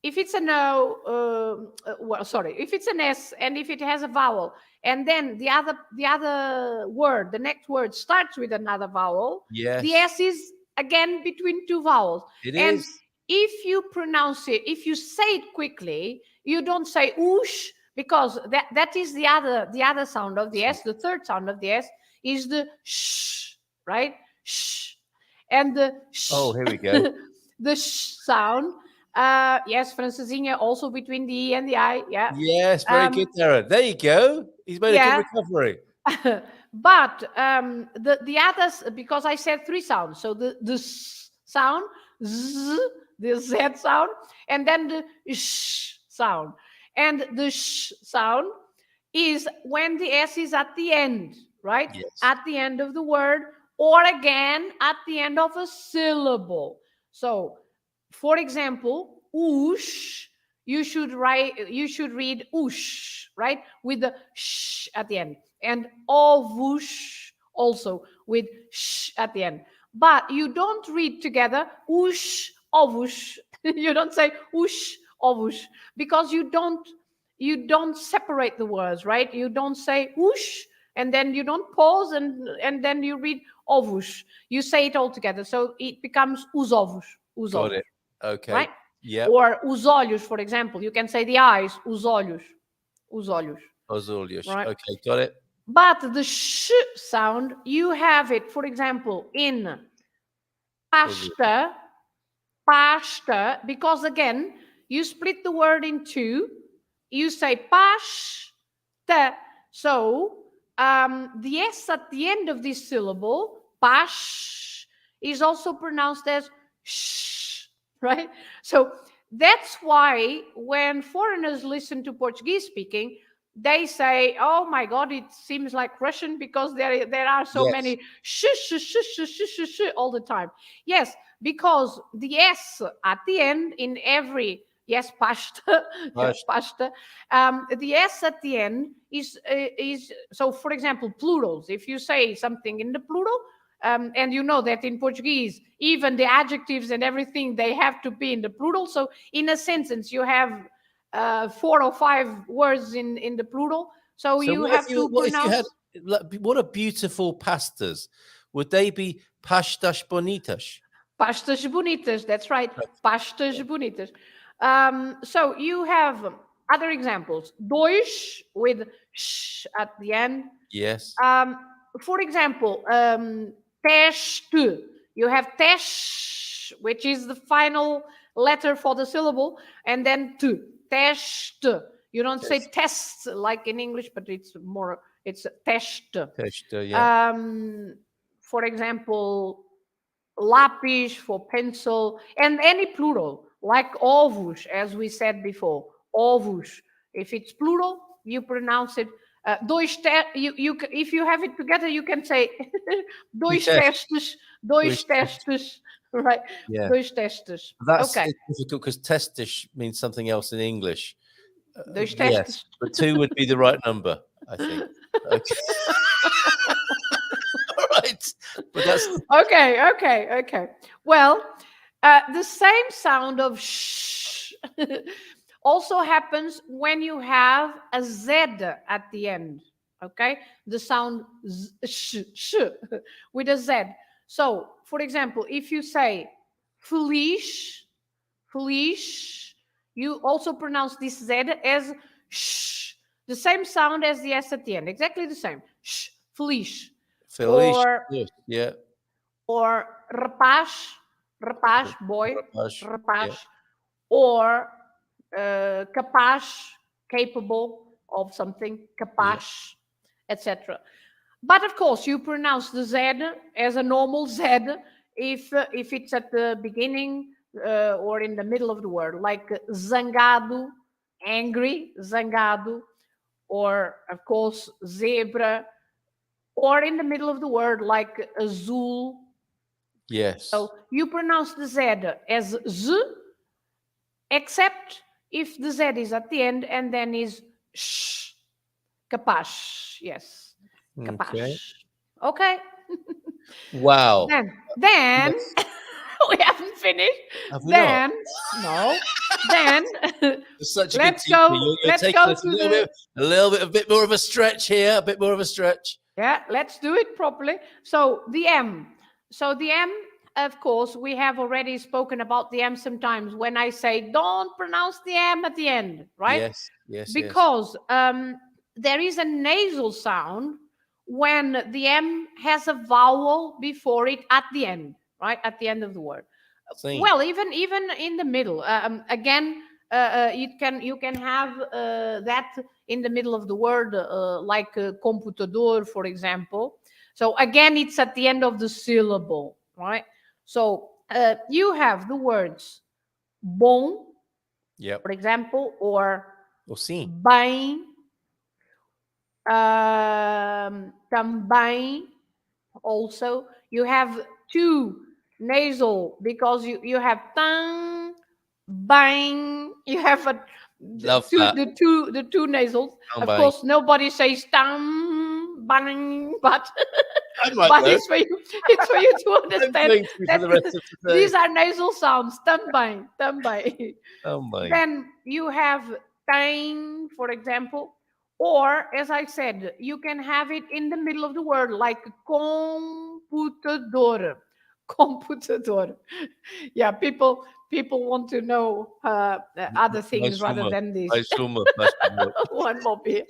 if it's a no, well, sorry, if it's an S and if it has a vowel, and then the other word, the next word starts with another vowel, Yes. the S is again between two vowels. It And is. if you pronounce it, if you say it quickly, you don't say oosh, because that is the other sound of the S. The third sound of the S is the sh, right? Sh. And the sh, Oh, here we go. the sh sound, yes, Francesinha, also between the E and the I, yeah. Yes, very good, Darren. There you go. He's made a Yeah. good recovery. But the others, because I said three sounds, so the s sound, z, the Z sound, and then the sh sound. And the sh sound is when the S is at the end, right? Yes. At the end of the word, or again at the end of a syllable. So, for example, oosh, you should read oosh, right? With the sh at the end. And ovoosh also with sh at the end. But you don't read together oosh, ovoosh. You don't say oosh, ovoosh, because you don't separate the words, right? You don't say oosh and then you don't pause and then you read ovoosh. You say it all together, so it becomes os ovos. Os Got ovos, it. Okay. right? Yeah. Or os olhos, for example. You can say the eyes, os olhos. Os olhos. Os olhos. Right. Okay, got it. But the sh sound, you have it, for example, in pasta, pasta, because again, you split the word in two. You say pasta. So the S at the end of this syllable, pash, is also pronounced as sh, right? So that's why when foreigners listen to Portuguese speaking, they say, "Oh my God, it seems like Russian because there are so Yes. many sh sh sh sh sh sh sh all the time." Yes, because the S at the end in every pasta, pasta. The S at the end is so. For example, plurals. If you say something in the plural. And you know that in Portuguese, even the adjectives and everything, they have to be in the plural. So in a sentence, you have 4 or 5 words in the plural. So you what have if you, to what if you pronounce. had, like, what are beautiful pastas? Would they be pastas bonitas? Pastas bonitas, that's right. Pastas bonitas. So you have other examples. Dois with sh at the end. Yes. For example, teste. You have teste, which is the final letter for the syllable, and then tu. Teste. You don't say test like in English, but it's teste. Teste, yeah. For example, lápis for pencil, and any plural, like ovos, as we said before. Ovos. If it's plural, you pronounce it. If you have it together, you can say dois testes, dois testes, right? Yeah. Dois testes. That's Okay. difficult because testish means something else in English. Dois Yes, testes. but 2 would be the right number, I think. Okay. All right, but that's Okay. Well, the same sound of sh also happens when you have a Z at the end. Okay, the sound sh with a Z. So, for example, if you say feliz, you also pronounce this Z as sh, the same sound as the S at the end, exactly the same. Sh, feliz. Feliz. Or Yeah. or rapaz, boy, rapaz, Yeah. or capaz, capable of something, capaz, etc. But of course, you pronounce the Z as a normal Z if it's at the beginning or in the middle of the word, like zangado, angry, zangado, or of course zebra, or in the middle of the word, like azul. Yes. So you pronounce the Z as Z, except if the Z is at the end and then is sh, capaz. Yes, capaz. Okay. Wow. Then we haven't finished. Have we not? No. Then Such a let's good go. teacher. You're Let's taking go us to a bit more of a stretch here. A bit more of a stretch. Yeah, let's do it properly. So the M. So the M, of course, we have already spoken about the M sometimes when I say don't pronounce the M at the end, right? Yes. Because there is a nasal sound when the M has a vowel before it at the end, right? At the end of the word. Same. Well, even in the middle. Again, you can have that in the middle of the word, like computador, for example. So again, it's at the end of the syllable, right? So you have the words bom, for example, or sim. bem, também. Also, you have 2 nasal because you have tang, bang. You have the two nasals. Tang, of bang. course, nobody says tang, bang, but it's for you. It's for you to understand that these are nasal sounds. Também. Then you have tang, for example. Or, as I said, you can have it in the middle of the word, like computador. Computador. Yeah, people want to know other things rather than this. One more beer.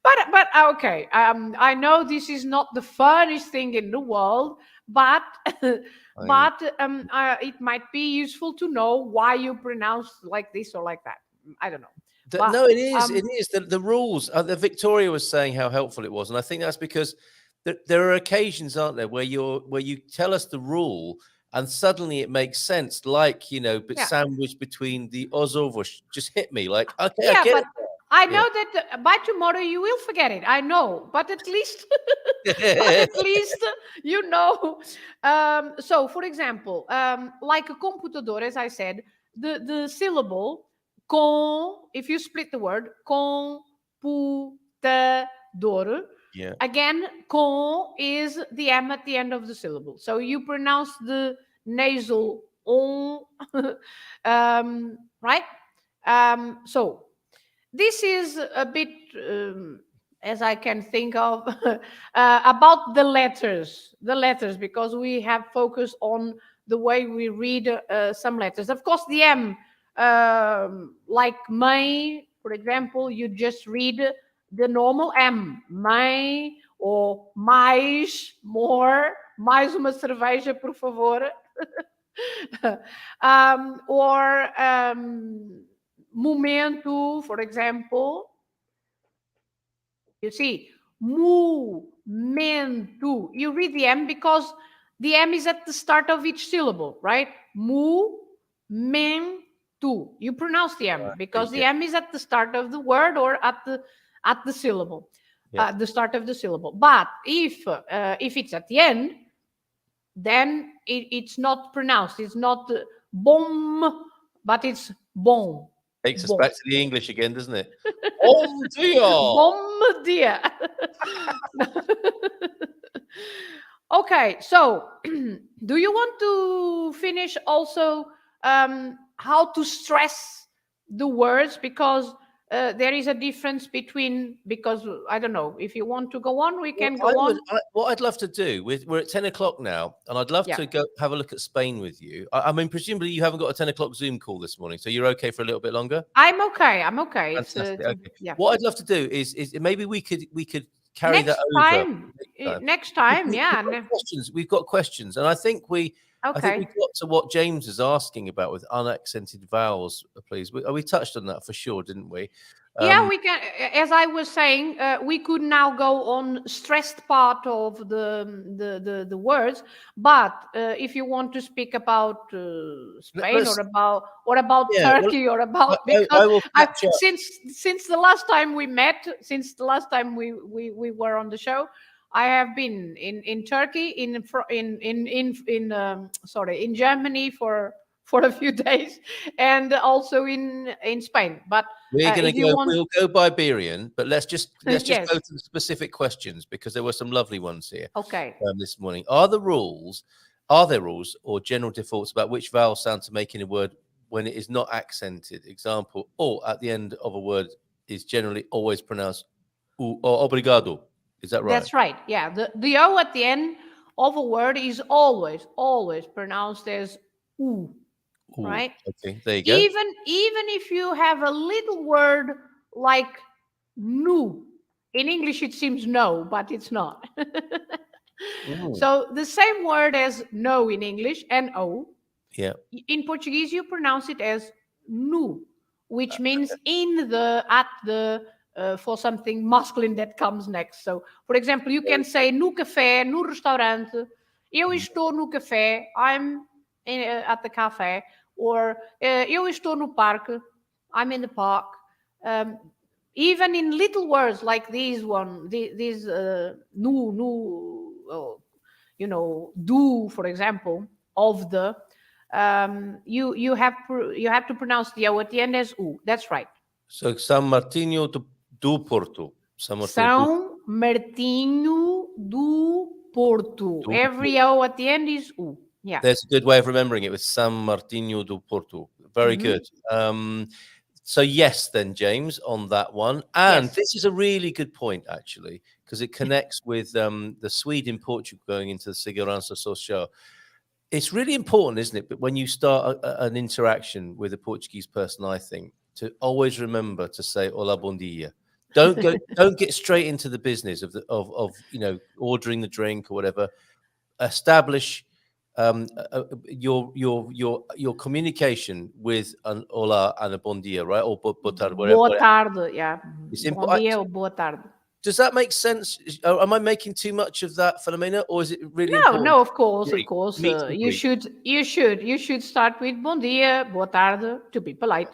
But okay, I know this is not the funniest thing in the world, but it might be useful to know why you pronounce like this or like that. I don't know. No, it is. It is. The rules. The Victoria was saying how helpful it was, and I think that's because there are occasions, aren't there, where you tell us the rule, and suddenly it makes sense. Like, but sandwiched between the ozovos just hit me. Like, okay, I get it. I know that by tomorrow you will forget it. I know, but at least, but at least you know. So, for example, like a computador, as I said, the syllable com. If you split the word computador, Yeah. again, com is the M at the end of the syllable. So you pronounce the nasal on, right? So this is a bit, as I can think of, about the letters, because we have focused on the way we read some letters. Of course, the M, like mãe, for example, you just read the normal M, mãe, or mais, more, mais uma cerveja, por favor. Or momento, for example. You see, momento. You read the M because the M is at the start of each syllable, right? Momento. You pronounce the M because the M is at the start of the word or at the syllable, the start of the syllable. But if it's at the end, then it's not pronounced. It's not bom, but it's bon. Takes us back to the English again, doesn't it? Bom dia. Bom dia. Okay, so do you want to finish also how to stress the words? Because there is a difference between, because I don't know, if you want to go on, we can go on. What I'd love to do, we're at 10 o'clock now, and I'd love to go have a look at Spain with you. I mean, presumably you haven't got a 10 o'clock Zoom call this morning, so you're okay for a little bit longer? I'm okay. Fantastic. Okay. What I'd love to do is maybe we could carry next that over. time. Next time, We've got questions, and I think we got to what James is asking about with unaccented vowels, please. We touched on that for sure, didn't we? Yeah, we can. As I was saying, we could now go on stressed part of the words. But if you want to speak about Spain or about Turkey or about, because since the last time we met, since the last time we were on the show, I have been in Turkey, in Germany for a few days, and also in Spain. But we're going to go. We'll go bi-berian, but let's just go to the specific questions, because there were some lovely ones here. Okay. This morning, are there rules or general defaults about which vowel sound to make in a word when it is not accented? Example: "O" at the end of a word is generally always pronounced "u" or "obrigado." Is that right? That's right. Yeah, the O at the end of a word is always pronounced as "u." Ooh, right? Okay, there you go. Even if you have a little word like "nu," in English it seems no, but it's not. So the same word as no in English, N-O. Yeah. In Portuguese you pronounce it as "nu," which means for something masculine that comes next. So, for example, you can say no café, no restaurante. Eu estou no café. I'm at the cafe. Or eu estou no parque. I'm in the park. Even in little words like these do, for example, of the, you have to pronounce the O at the end as U. That's right. So São Martinho do Porto. São Martinho do Porto. Every O at the end is U. Yeah. There's a good way of remembering it with São Martinho do Porto. Very good. So yes, then, James, on that one. And this is a really good point, actually, because it connects with the Swede in Portugal going into the Segurança Social. It's really important, isn't it? But when you start an interaction with a Portuguese person, I think, to always remember to say "Olá, bom dia." Don't get straight into the business of ordering the drink or whatever. Establish your communication with an "Olá" and a "Bom dia," right? Or "Boa tarde," whatever. Boa tarde, yeah. Bom dia or boa tarde. Does that make sense? Am I making too much of that, Filomena, or is it really important? No, of course. You should start with bom dia, boa tarde, to be polite.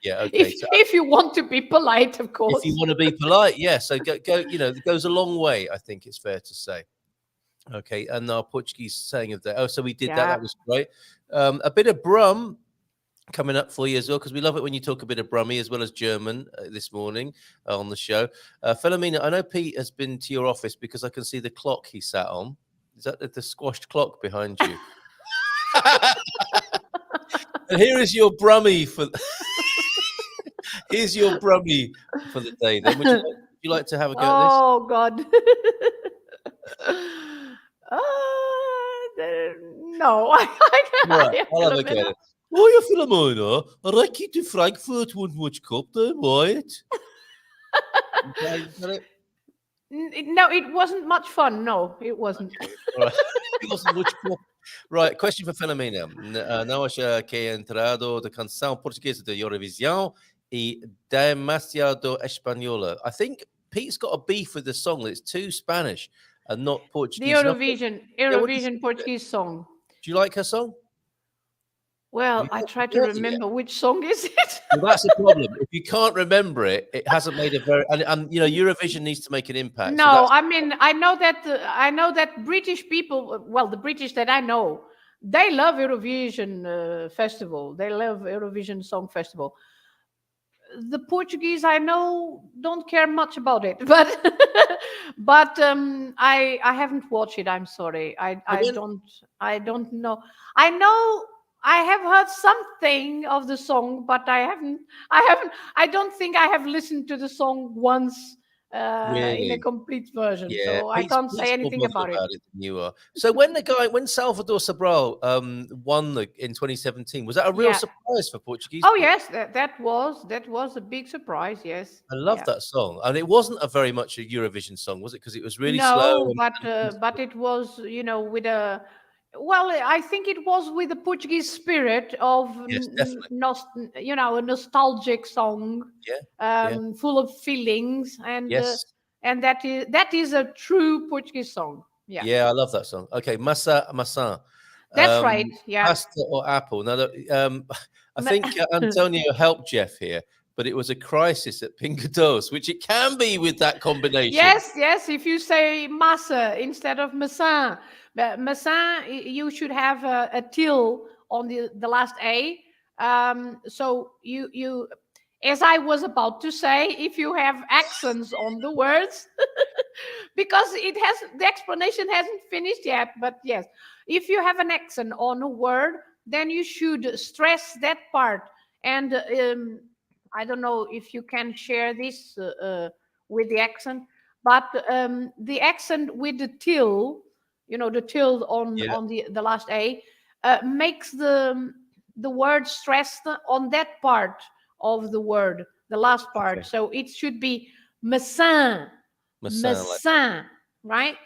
Yeah, okay. If you want to be polite, of course. If you want to be polite, yeah. So go. It goes a long way. I think it's fair to say. Okay, and our Portuguese saying of that. Oh, so we did that. Yeah. That was great. A bit of Brum coming up for you as well, because we love it when you talk a bit of Brummy as well as German this morning on the show. Filomena, I know Pete has been to your office because I can see the clock he sat on. Is that the squashed clock behind you? And here is your Brummy for. Here's your Brummy for the day. Then would you like to have a go at this? Oh God. No, I Right, I'll have a go at it. Oh, you Filomena, I like you to Frankfurt one much cup there, right? No, it wasn't much fun. No, it wasn't. Right. It wasn't much cup. Right, question for Filomena. Não acha que é entrado da canção portuguesa de Eurovisão e demasiado espanhola? I think Pete's got a beef with the song that it's too Spanish and not Portuguese. The Eurovision Portuguese song. Do you like her song? Well, I try to remember which song is it. Well, that's a problem. If you can't remember it, it hasn't made a very and Eurovision needs to make an impact. No, I mean I know that British people, well, the British that I know, they love Eurovision festival. They love Eurovision Song Festival. The Portuguese I know don't care much about it, but I haven't watched it. I'm sorry. I don't know. I have heard something of the song, but I don't think I have listened to the song once in a complete version. Yeah, so I can't say anything about it. Than you are. So when Salvador Sobral won in 2017, was that a real surprise for Portuguese? Oh yes, that was a big surprise. Yes, I love that song, and it wasn't a very much a Eurovision song, was it? Because it was really slow. No, but it was with a. Well, I think it was with the Portuguese spirit of, a nostalgic song, full of feelings, and that is a true Portuguese song. Yeah, yeah, I love that song. Okay, Maçã. That's right. Yeah, pasta or apple. Now, I think Antonio helped Jeff here, but it was a crisis at Pingados, which it can be with that combination. Yes. If you say massa instead of maçã. Maçã, you should have a till on the last A. So you, as I was about to say, if you have accents on the words, because the explanation hasn't finished yet. But yes, if you have an accent on a word, then you should stress that part. And I don't know if you can share this with the accent, but the accent with the till. The tilde on the last A makes the word stressed on that part of the word, the last part. Okay. So it should be maçã, right?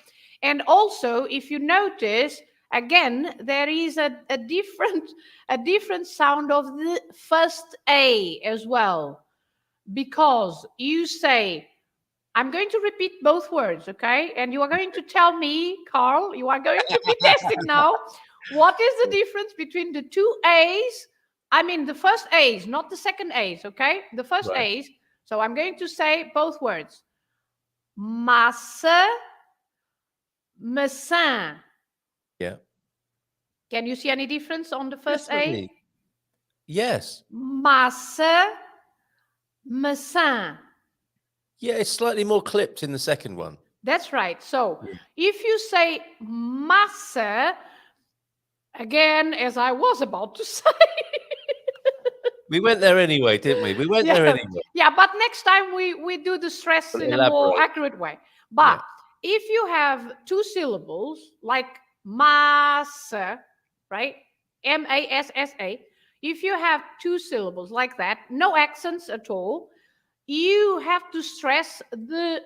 And also, if you notice, again, there is a different sound of the first A as well, because you say. I'm going to repeat both words, okay? And you are going to tell me, Carl, you are going to be testing now. What is the difference between the two A's? I mean, the first A's, not the second A's, okay? The first A's. So I'm going to say both words. Massa, maçã. Yeah. Can you see any difference on the first A? Yes. Massa, maçã. Yeah, it's slightly more clipped in the second one. That's right. So if you say massa, again, as I was about to say. We went there anyway, didn't we? We went there anyway. Yeah, but next time we do the stress in a more accurate way. But if you have two syllables, like massa, right? M-A-S-S-A. If you have two syllables like that, no accents at all, you have to stress the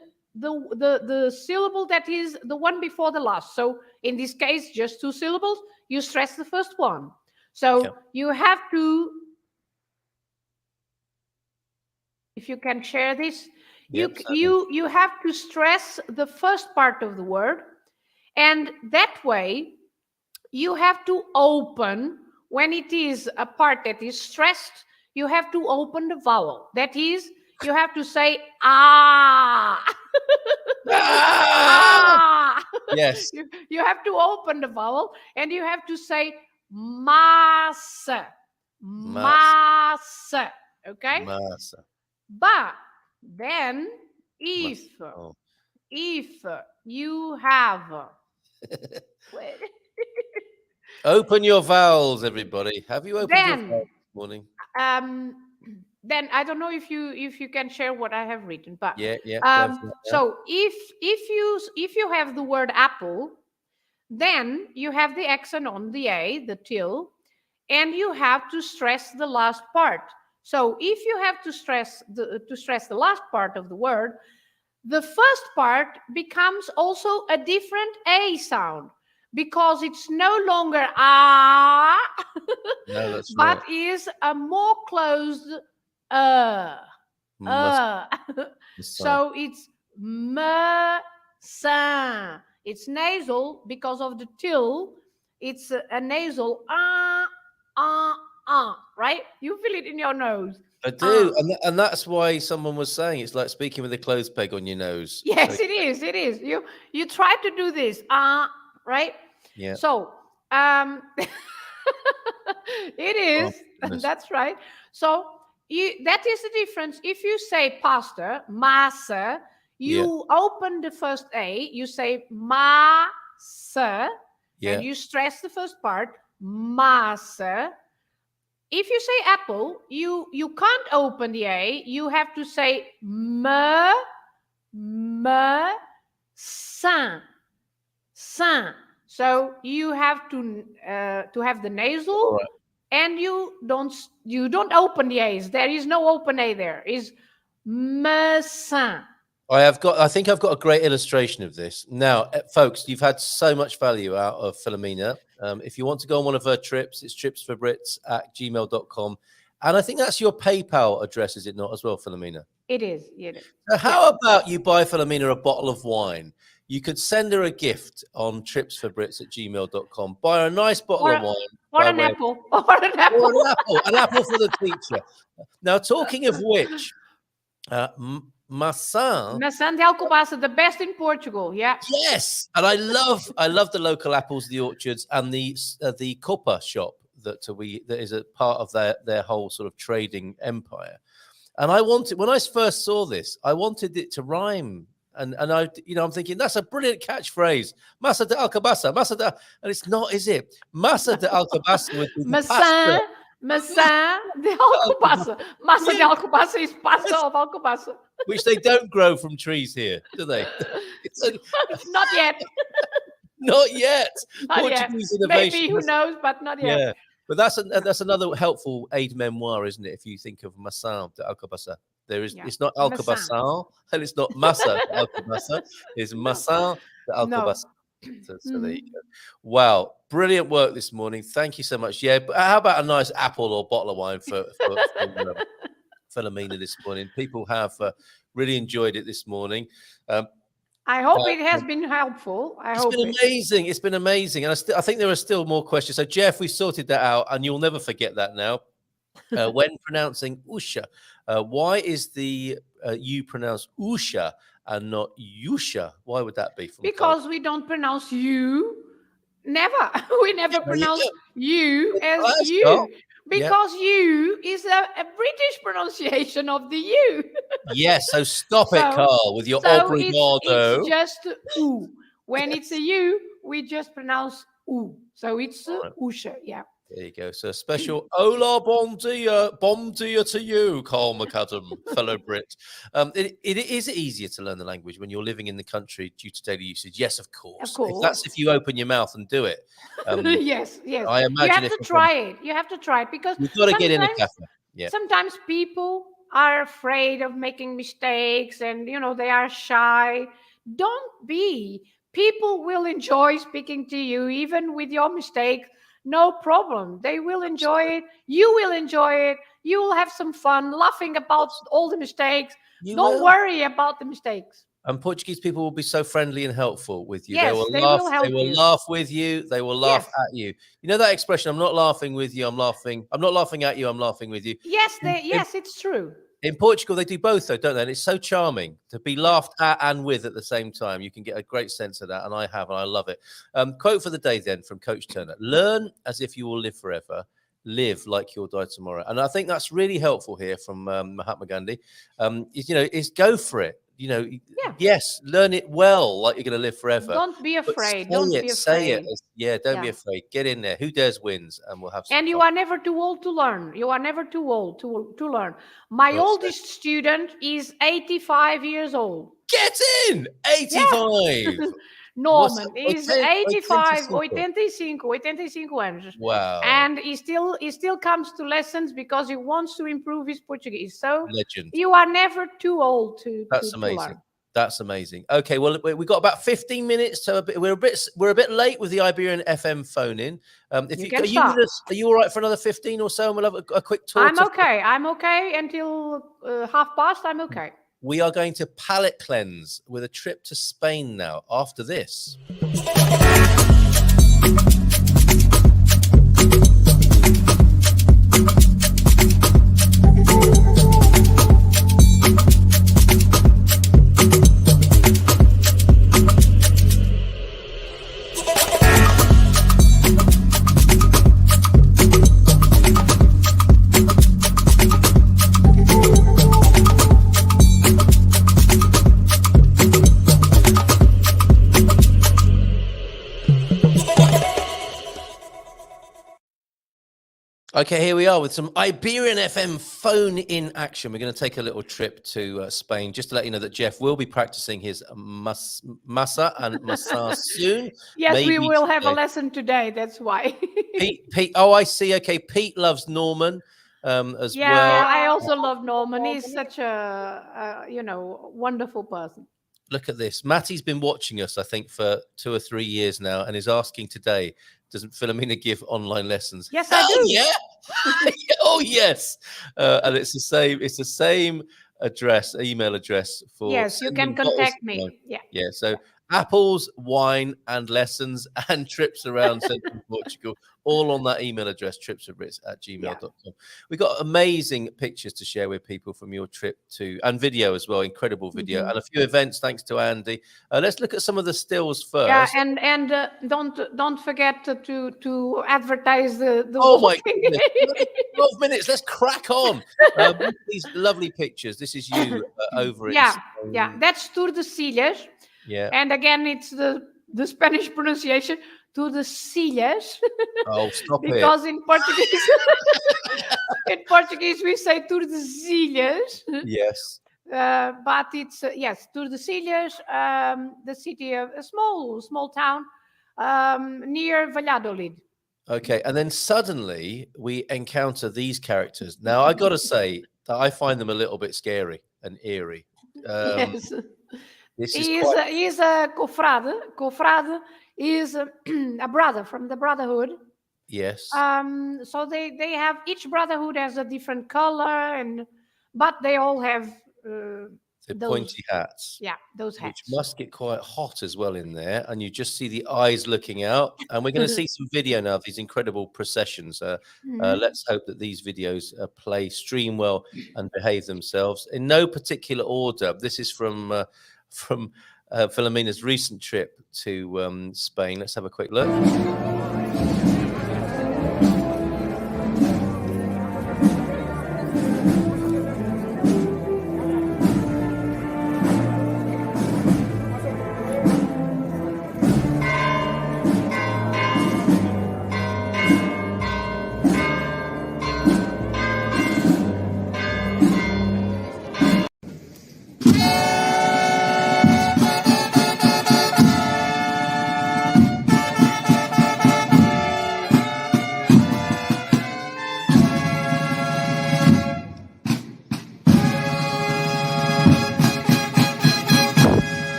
syllable that is the one before the last. So in this case, just two syllables, you stress the first one. So you have to, if you can share this, you have to stress the first part of the word, and that way you have to open when it is a part that is stressed. you have to open the vowel. That is, you have to say ah. Ah. Yes. You have to open the vowel and you have to say massa. Massa. Okay? Massa. But then if Oh. you have wait, Open your vowels, everybody. Have you opened your then vowels this morning? then I don't know if you can share what I have written, but Yeah, go for it, so if you have the word apple, then you have the accent on the A, the till, and you have to stress the last part. So if you have to stress the last part of the word, the first part becomes also a different A sound because it's no longer ah, No, that's but right. is a more closed Massa. So it's massa. It's nasal because of the till. It's a nasal right? You feel it in your nose. I do, and that's why someone was saying it's like speaking with a clothes peg on your nose. Yes, So, it is. It is. You try to do this, right? yeah. So it is. goodness. That's right. So that is the difference. If you say pasta, massa, you open the first A. You say massa, and you stress the first part, massa. If you say apple, you can't open the A. You have to say saint. So you have to have the nasal, and you don't open the A's. There is no open A there. Is messin. I think I've got a great illustration of this. Now, folks, you've had so much value out of Filomena. If you want to go on one of her trips, it's tripsforbrits@gmail.com. And I think that's your PayPal address, is it not, as well, Filomena? It is. It is. So how about you buy Filomena a bottle of wine? You could send her a gift on tripsforbrits@gmail.com. Buy her a nice bottle of wine. Or an apple. Or an apple. Or an apple. An apple for the teacher. Now, talking of which, Massin de Alcobaça, the best in Portugal. Yeah. Yes, and I love the local apples, the orchards, and the Copa shop that is a part of their whole sort of trading empire. And when I first saw this, I wanted it to rhyme. And I'm thinking that's a brilliant catchphrase. Massa de Alcobaça, and it's not, is it? Massa de Alcobaça with pasta. Maçã de Alcobaça. Massa de Alcobaça is pasta of Alcobaça. Which they don't grow from trees here, do they? Not yet. Not yet. Not Portuguese yet. innovation. Maybe, who knows, but not yet. Yeah, but that's another helpful aid memoir, isn't it? If you think of Maçã de Alcobaça, it's not Alcobaça, and it's not Massa de Alcobaça, it's Maçã de Alcobaça. So there you go. Wow, brilliant work this morning. Thank you so much. Yeah, but how about a nice apple or bottle of wine for Filomena this morning? People have really enjoyed it this morning. I hope it has been helpful. It's been amazing. And I think there are still more questions. So, Jeff, we sorted that out, and you'll never forget that now. When pronouncing Usha, why is the U pronounced Usha and not Yusha? Why would that be? Because we don't pronounce you. Never. We never pronounce you as you. Because you is a British pronunciation of the U. Yes, so stop it, Carl, with your obrigado. It's just U. When it's a U, we just pronounce U. So it's Usha, yeah. There you go. So a special hola, bon dia to you, Carl McAdam, fellow Brit. It is easier to learn the language when you're living in the country due to daily usage. Yes, of course. Of course. That's if you open your mouth and do it. Yes. I imagine you have to try it. You have to try it because you've got to get in a cafe. Yeah. Sometimes people are afraid of making mistakes and, they are shy. Don't be. People will enjoy speaking to you, even with your mistakes. No problem. They will enjoy it. You will enjoy it. You will have some fun laughing about all the mistakes. Don't worry about the mistakes. And Portuguese people will be so friendly and helpful with you. Yes, they will they laugh. will help They will you. laugh with you. They will laugh Yes. at you. You know that expression? I'm not laughing with you. I'm laughing. I'm not laughing at you. I'm laughing with you. Yes, yes, it's true. In Portugal, they do both, though, don't they? And it's so charming to be laughed at and with at the same time. You can get a great sense of that, and I have, and I love it. Quote for the day, then, from Coach Turner: "Learn as if you will live forever. Live like you'll die tomorrow." And I think that's really helpful here from Mahatma Gandhi. Is go for it. Yes, learn it well, like you're going to live forever. Don't be But afraid. say Don't it, be say it. afraid. Yeah, don't be Yeah. afraid. Get in there. Who dares wins, and we'll have some And you fun. are never too old to learn. You are never too old to learn. My Well oldest student is 85 years old. Get in! 85! Norman is 85, 85 anos. Wow. And he still comes to lessons because he wants to improve his Portuguese. So Legend. you are never too old to amazing. learn. That's amazing. Okay, well, we've got about 15 minutes. So we're a bit late with the Iberian FM phone in. If You you can are you start. with us, are you all right for another 15 or so? And we'll have a quick tour. I'm okay. I'm okay until past. I'm okay. We are going to palate cleanse with a trip to Spain now. After this. Okay, here we are with some Iberian FM phone-in action. We're going to take a little trip to Spain, just to let you know that Jeff will be practicing his masa and masa soon. Yes, Maybe we will have a today. lesson today. That's why. Pete. Oh, I see. Okay, Pete loves Norman as Yeah, well. I also love Norman. He's such a wonderful person. Look at this. Matty's been watching us, I think, for 2 or 3 years now, and is asking today, doesn't Filomena give online lessons? Yes, I do. Yeah. Oh, yes. And it's the same address, email address for. Yes, you can sending bottles contact of me. wine. Yeah. Yeah. So apples, wine, and lessons and trips around central Portugal, all on that email address, tripsofritz@gmail.com. We've got amazing pictures to share with people from your trip and video as well, incredible video, and a few events thanks to Andy. Let's look at some of the stills first. Yeah, and don't forget to advertise the Oh my walking. goodness. 12 minutes. Let's crack on. These lovely pictures. This is you over it. Yeah, that's Tordesilhas. Yeah. And again, it's the Spanish pronunciation, Tordesilhas. Oh, stop because in Portuguese we say Tordesilhas. Yes. But it's Tordesilhas, the city of a small town near Valladolid. Okay, and then suddenly we encounter these characters. Now I got to say that I find them a little bit scary and eerie. Yes. He's a confrade. Confrade is a brother from the Brotherhood. Yes. So they have, each Brotherhood has a different color, but they all have the pointy hats. Yeah, those hats. Which must get quite hot as well in there. And you just see the eyes looking out. And we're going to see some video now of these incredible processions. Let's hope that these videos stream well and behave themselves. In no particular order. This is from Filomena's recent trip to Spain. Let's have a quick look.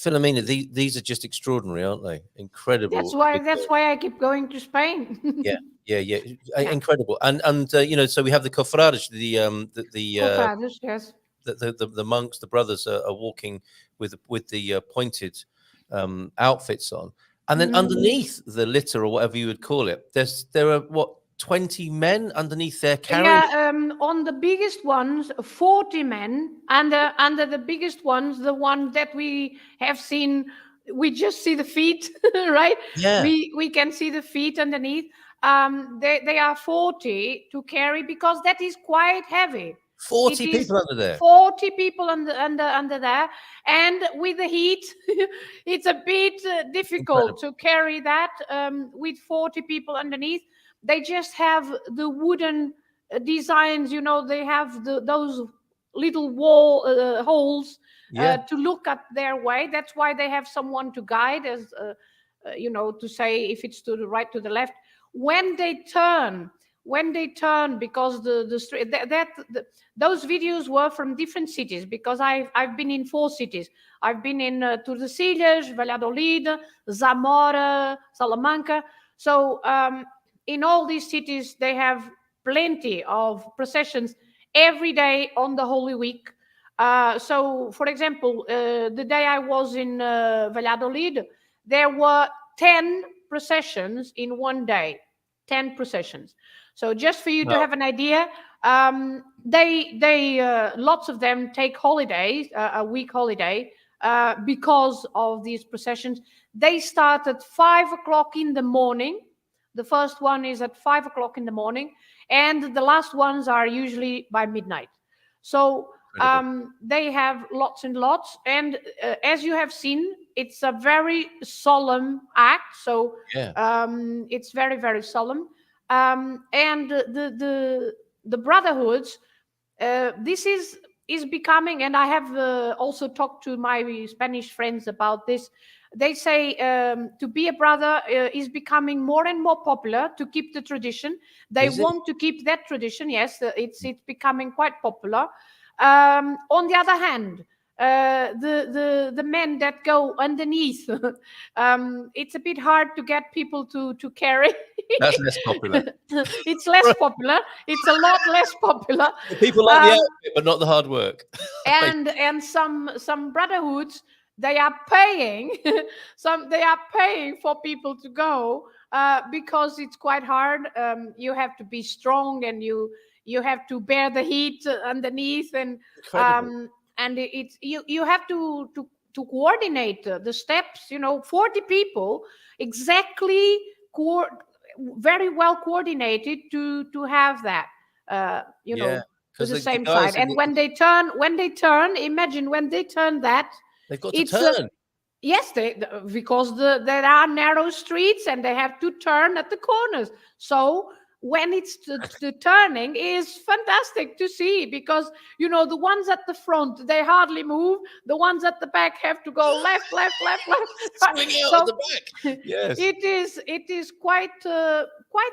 Filomena, these are just extraordinary, aren't they? Incredible. That's why I keep going to Spain. Yeah. Yeah. Incredible. And so we have the cofrades, Cofrades, yes. the monks, the brothers are walking with the pointed outfits on, and then underneath the litter or whatever you would call it, there are what, 20 men underneath there carrying. Yeah, on the biggest ones, 40 men, and under the biggest ones, the one that we have seen, we just see the feet, right? Yeah. We can see the feet underneath. They are 40 to carry because that is quite heavy. 40 people under there. 40 people under there, and with the heat, it's a bit difficult to carry that with 40 people underneath. They just have the wooden designs, they have those little wall holes to look at their way. That's why they have someone to guide, as to say if it's to the right, to the left. When they turn, because the street those videos were from different cities, because I've been in 4 cities. I've been in Tordesillas, Valladolid, Zamora, Salamanca. So in all these cities, they have plenty of processions every day on the Holy Week. So, for example, the day I was in Valladolid, there were 10 processions in one day. 10 processions. So just for you to have an idea, they lots of them take holidays, a week holiday, because of these processions. They start at 5 o'clock in the morning. The first one is at 5 o'clock in the morning, and the last ones are usually by midnight. So they have lots and lots. And as you have seen, it's a very solemn act. So it's very, very solemn. And the brotherhoods, this is becoming, and I have also talked to my Spanish friends about this. They say to be a brother is becoming more and more popular, to keep the tradition. They want to keep that tradition. Yes, it's becoming quite popular. On the other hand, the men that go underneath, it's a bit hard to get people to carry. That's less popular. It's less popular. It's a lot less popular. People like the outfit, but not the hard work. And some brotherhoods, they are paying they are paying for people to go because it's quite hard. You have to be strong, and you have to bear the heat underneath, and it's you have to coordinate the steps. 40 people exactly, very well coordinated to have that. To the same side. And when they turn, imagine when they turn that. They've got to turn. Yes, because there are narrow streets, and they have to turn at the corners. So when it's the turning is fantastic to see, because the ones at the front, they hardly move. The ones at the back have to go left. Swing out the back. Yes, it is quite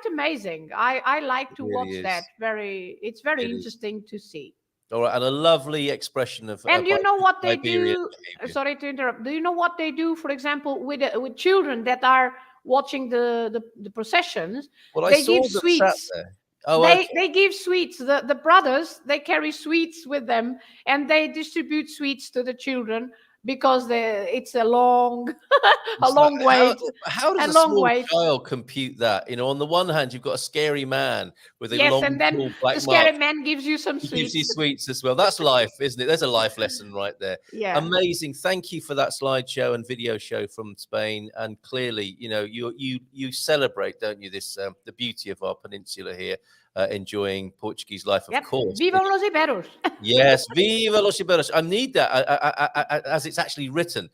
amazing. I like to watch that. It's very interesting to see. All right, and a lovely expression of. And you know what they do? Sorry to interrupt. Do you know what they do, for example, with children that are watching the processions? Well, they give sweets. They give sweets. The brothers, they carry sweets with them, and they distribute sweets to the children, because it's a long wait. How does a small child compute that? On the one hand, you've got a scary man with a long, and then black the scary man gives you some sweets. Gives you sweets as well. That's life, isn't it? There's a life lesson right there. Yeah, amazing. Thank you for that slideshow and video show from Spain. And clearly, you celebrate, don't you? This the beauty of our peninsula here. Enjoying Portuguese life, of course. Viva los Iberos. Yes, viva los Iberos. I need that as it's actually written,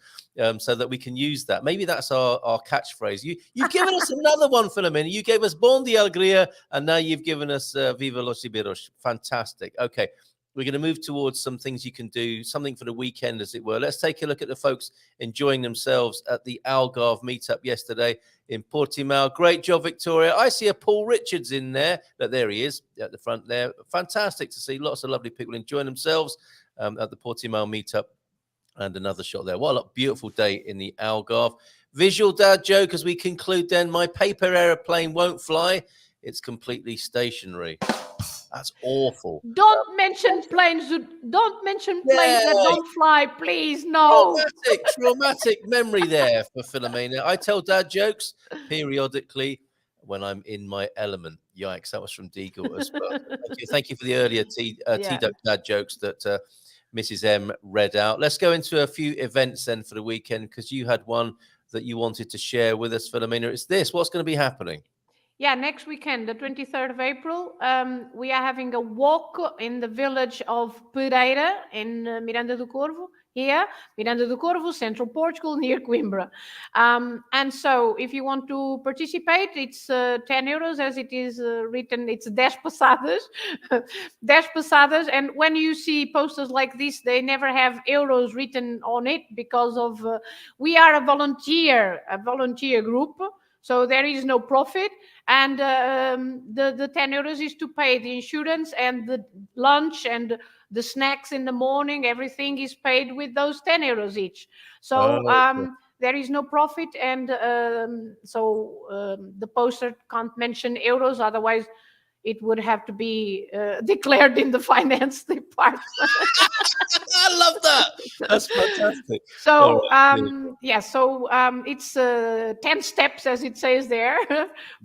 so that we can use that. Maybe that's our catchphrase. You've given us another one, Filomena. You gave us Bon de Alegria, and now you've given us Viva los Iberos. Fantastic. Okay, we're going to move towards some things you can do, something for the weekend, as it were. Let's take a look at the folks enjoying themselves at the Algarve meetup yesterday in Portimao. Great job, Victoria. I see a Paul Richards in there. There he is at the front there. Fantastic to see lots of lovely people enjoying themselves at the Portimao meetup. And another shot there. What a beautiful day in the Algarve. Visual dad joke as we conclude then. My paper aeroplane won't fly. It's completely stationary. That's awful. Don't mention planes. Don't mention planes that don't fly, please. No. Traumatic memory there for Filomena. I tell dad jokes periodically when I'm in my element. Yikes, that was from Deagle as well. Thank you for the earlier dad jokes that Mrs. M read out. Let's go into a few events then for the weekend, because you had one that you wanted to share with us, Filomena. It's this. What's going to be happening? Yeah, next weekend, the 23rd of April, we are having a walk in the village of Pereira in Miranda do Corvo. Here, Miranda do Corvo, central Portugal, near Coimbra. And so if you want to participate, it's 10 euros as it is written. It's 10 passadas. 10 passadas. And when you see posters like this, they never have euros written on it because of we are a volunteer group. So there is no profit, and the 10 euros is to pay the insurance and the lunch and the snacks in the morning. Everything is paid with those 10 euros each. So there is no profit, and the poster can't mention euros, otherwise it would have to be declared in the finance department. I love that. That's fantastic. So it's 10 steps, as it says there,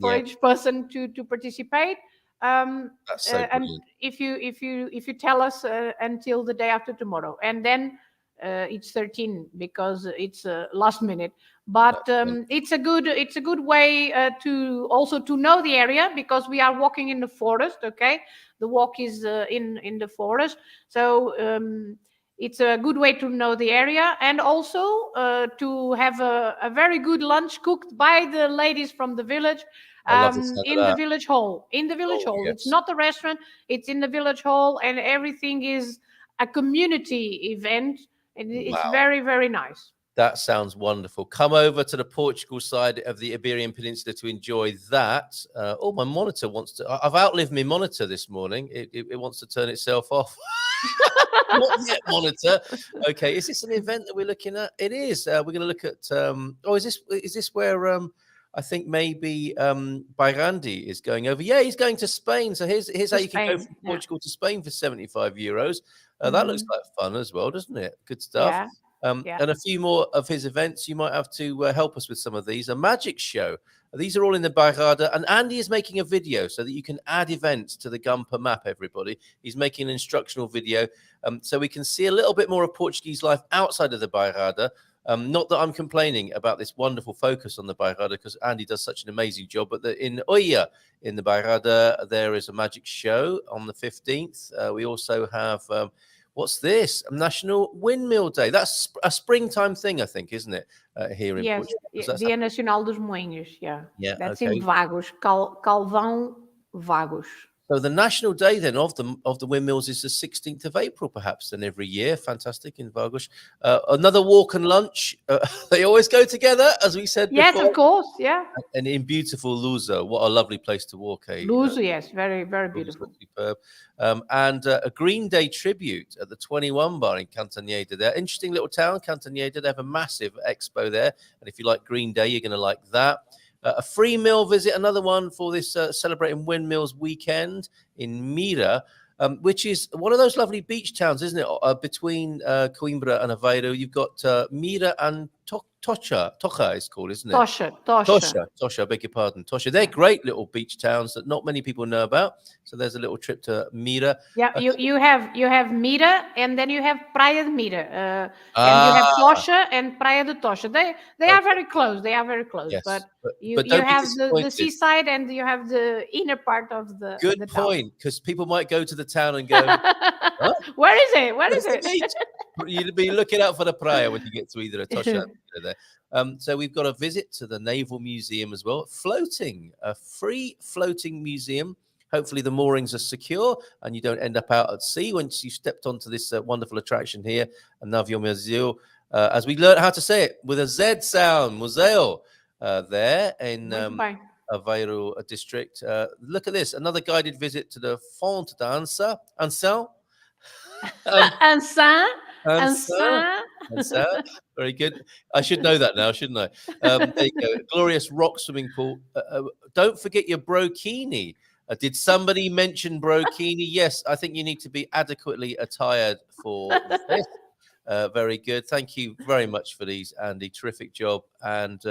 for each person to participate. That's so and if you tell us until the day after tomorrow, and then it's 13 because it's last minute. But it's a good way to also to know the area, because we are walking in the forest. Okay, the walk is in the forest, so it's a good way to know the area, and also to have a very good lunch cooked by the ladies from the village the village hall. In the village hall, it's not a restaurant; it's in the village hall, and everything is a community event. It's very, very nice. That sounds wonderful. Come over to the Portugal side of the Iberian Peninsula to enjoy that. My monitor wants to... I've outlived my monitor this morning. It wants to turn itself off. Not yet, monitor. Okay, is this an event that we're looking at? It is. We're going to look at... is this where... I think maybe Bairandi is going over. Yeah, he's going to Spain. So here's how you can go from Portugal to Spain for 75 euros. That looks like fun as well, doesn't it? Good stuff. Yeah. And a few more of his events. You might have to help us with some of these. A magic show. These are all in the Bairrada. And Andy is making a video so that you can add events to the Gumper map, everybody. He's making an instructional video so we can see a little bit more of Portuguese life outside of the Bairrada. Not that I'm complaining about this wonderful focus on the Bairrada, because Andy does such an amazing job, but in Oia, in the Bairrada, there is a magic show on the 15th. We also have, what's this? National Windmill Day. That's a springtime thing, I think, isn't it? Here in Portugal. Yes, Dia Nacional dos Moinhos, yeah. That's in Vagos, Calvão Vagos. So the national day then of the windmills is the 16th of April, perhaps, then every year. Fantastic in Vagos. Another walk and lunch. They always go together, as we said before. Yes, of course, yeah. And in beautiful Luso. What a lovely place to walk. Luso, yes, very, very beautiful. Superb. And a Green Day tribute at the 21 bar in Cantanhede there. Interesting little town, Cantanhede. They have a massive expo there. And if you like Green Day, you're going to like that. A free meal visit, another one for this celebrating windmills weekend in Mira, which is one of those lovely beach towns, isn't it? Between Coimbra and Aveiro, you've got Mira and Tocha is called, isn't it? Tocha, beg your pardon. Tocha. They're great little beach towns that not many people know about. So there's a little trip to Mira. Yeah, you have Mira, and then you have Praia de Mira, and you have Tocha and Praia de Tocha. They are very close. They are very close. Yes, but you have the seaside, and you have the inner part of the Good point, because people might go to the town and go, huh? Where is it? Where is it? You'd be looking out for the praia when you get to either a Tocha or there. So we've got a visit to the Naval Museum as well. A free floating museum. Hopefully the moorings are secure and you don't end up out at sea once you've stepped onto this wonderful attraction here, a Navio Museu. As we learned how to say it with a Z sound, Museo, there in Aveiro district. Look at this, another guided visit to the Fonte d'Ansa. Ansan? And sir. Very good. I should know that now, shouldn't I? There you go. Glorious rock swimming pool. Don't forget your brokini. Did somebody mention brokini? Yes, I think you need to be adequately attired for this. Very good. Thank you very much for these, Andy. Terrific job. And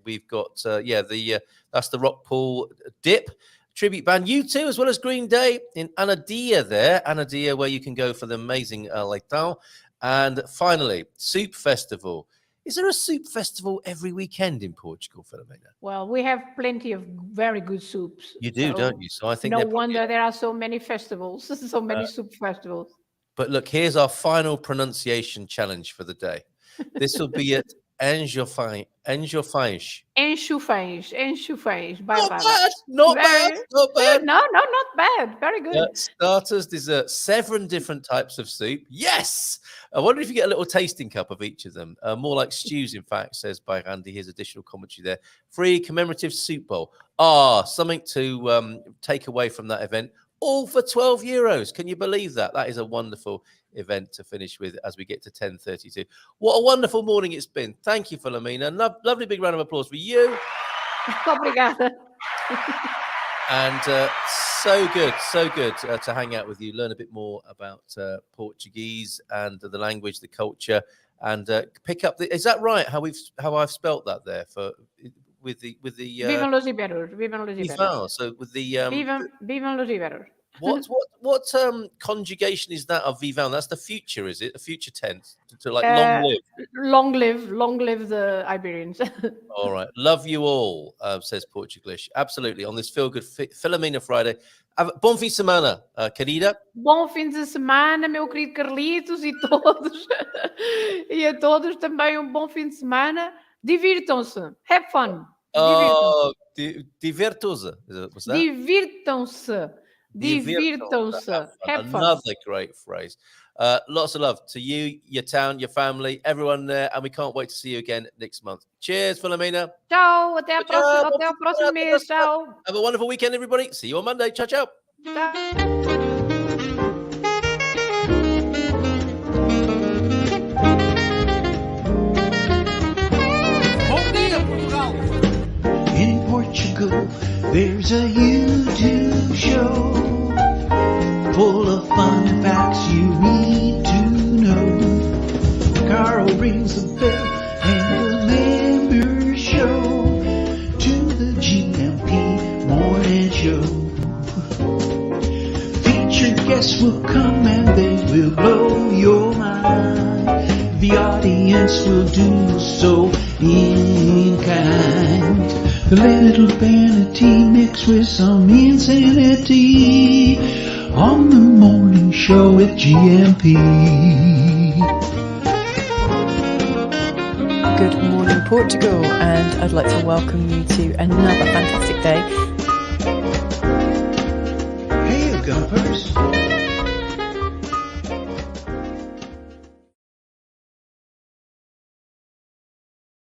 we've got that's the rock pool dip tribute band. You too, as well as Green Day in Anadia there. Anadia, where you can go for the amazing Leitão. And finally, Soup Festival. Is there a soup festival every weekend in Portugal, Filomena? Well, we have plenty of very good soups. You do, don't you? So I think no wonder there are so many festivals, so many soup festivals. But look, here's our final pronunciation challenge for the day. This will be at Enxofães. Not bad. No, not bad. Very good. Starters, dessert, 7 different types of soup. Yes! I wonder if you get a little tasting cup of each of them. More like stews, in fact, says by Randy. Here's additional commentary there. Free commemorative soup bowl. Something to take away from that event. All for €12. Can you believe that? That is a wonderful event to finish with as we get to 10:32. What a wonderful morning it's been. Thank you, Filomena. Lovely big round of applause for you. Obrigada. And so good to hang out with you, learn a bit more about Portuguese and the language, the culture, and pick up is that right? How I've spelt that there with the Vivam los Iberos. Vivam los Iberos. So with the Vivam los Iberos. What conjugation is that of vivam? That's the future, is it? The future tense to like long live. Long live the Iberians. All right, love you all, says Portuguese. Absolutely. On this Feel Good Filomena Friday. Bom fim de semana, querida. Bom fim de semana, meu querido Carlitos e todos. E a todos também bom fim de semana. Divirtam-se. Have fun. Divirtam-se. Divirtam-se. Have fun. Another great phrase. Lots of love to you, your town, your family, everyone there, and we can't wait to see you again next month. Cheers, Filomena. Ciao, até a próxima mês. Ciao. Have a wonderful weekend, everybody. See you on Monday. Ciao, ciao. In Portugal, there's a YouTube show full of fun facts you need to know. Carl rings the bell and the members show to the GMP morning show. Featured guests will come and they will blow your mind. The audience will do so in kind. The little vanity mixed with some insanity on the morning show with GMP. Good morning, Portugal, and I'd like to welcome you to another fantastic day. Hey, Gumpers.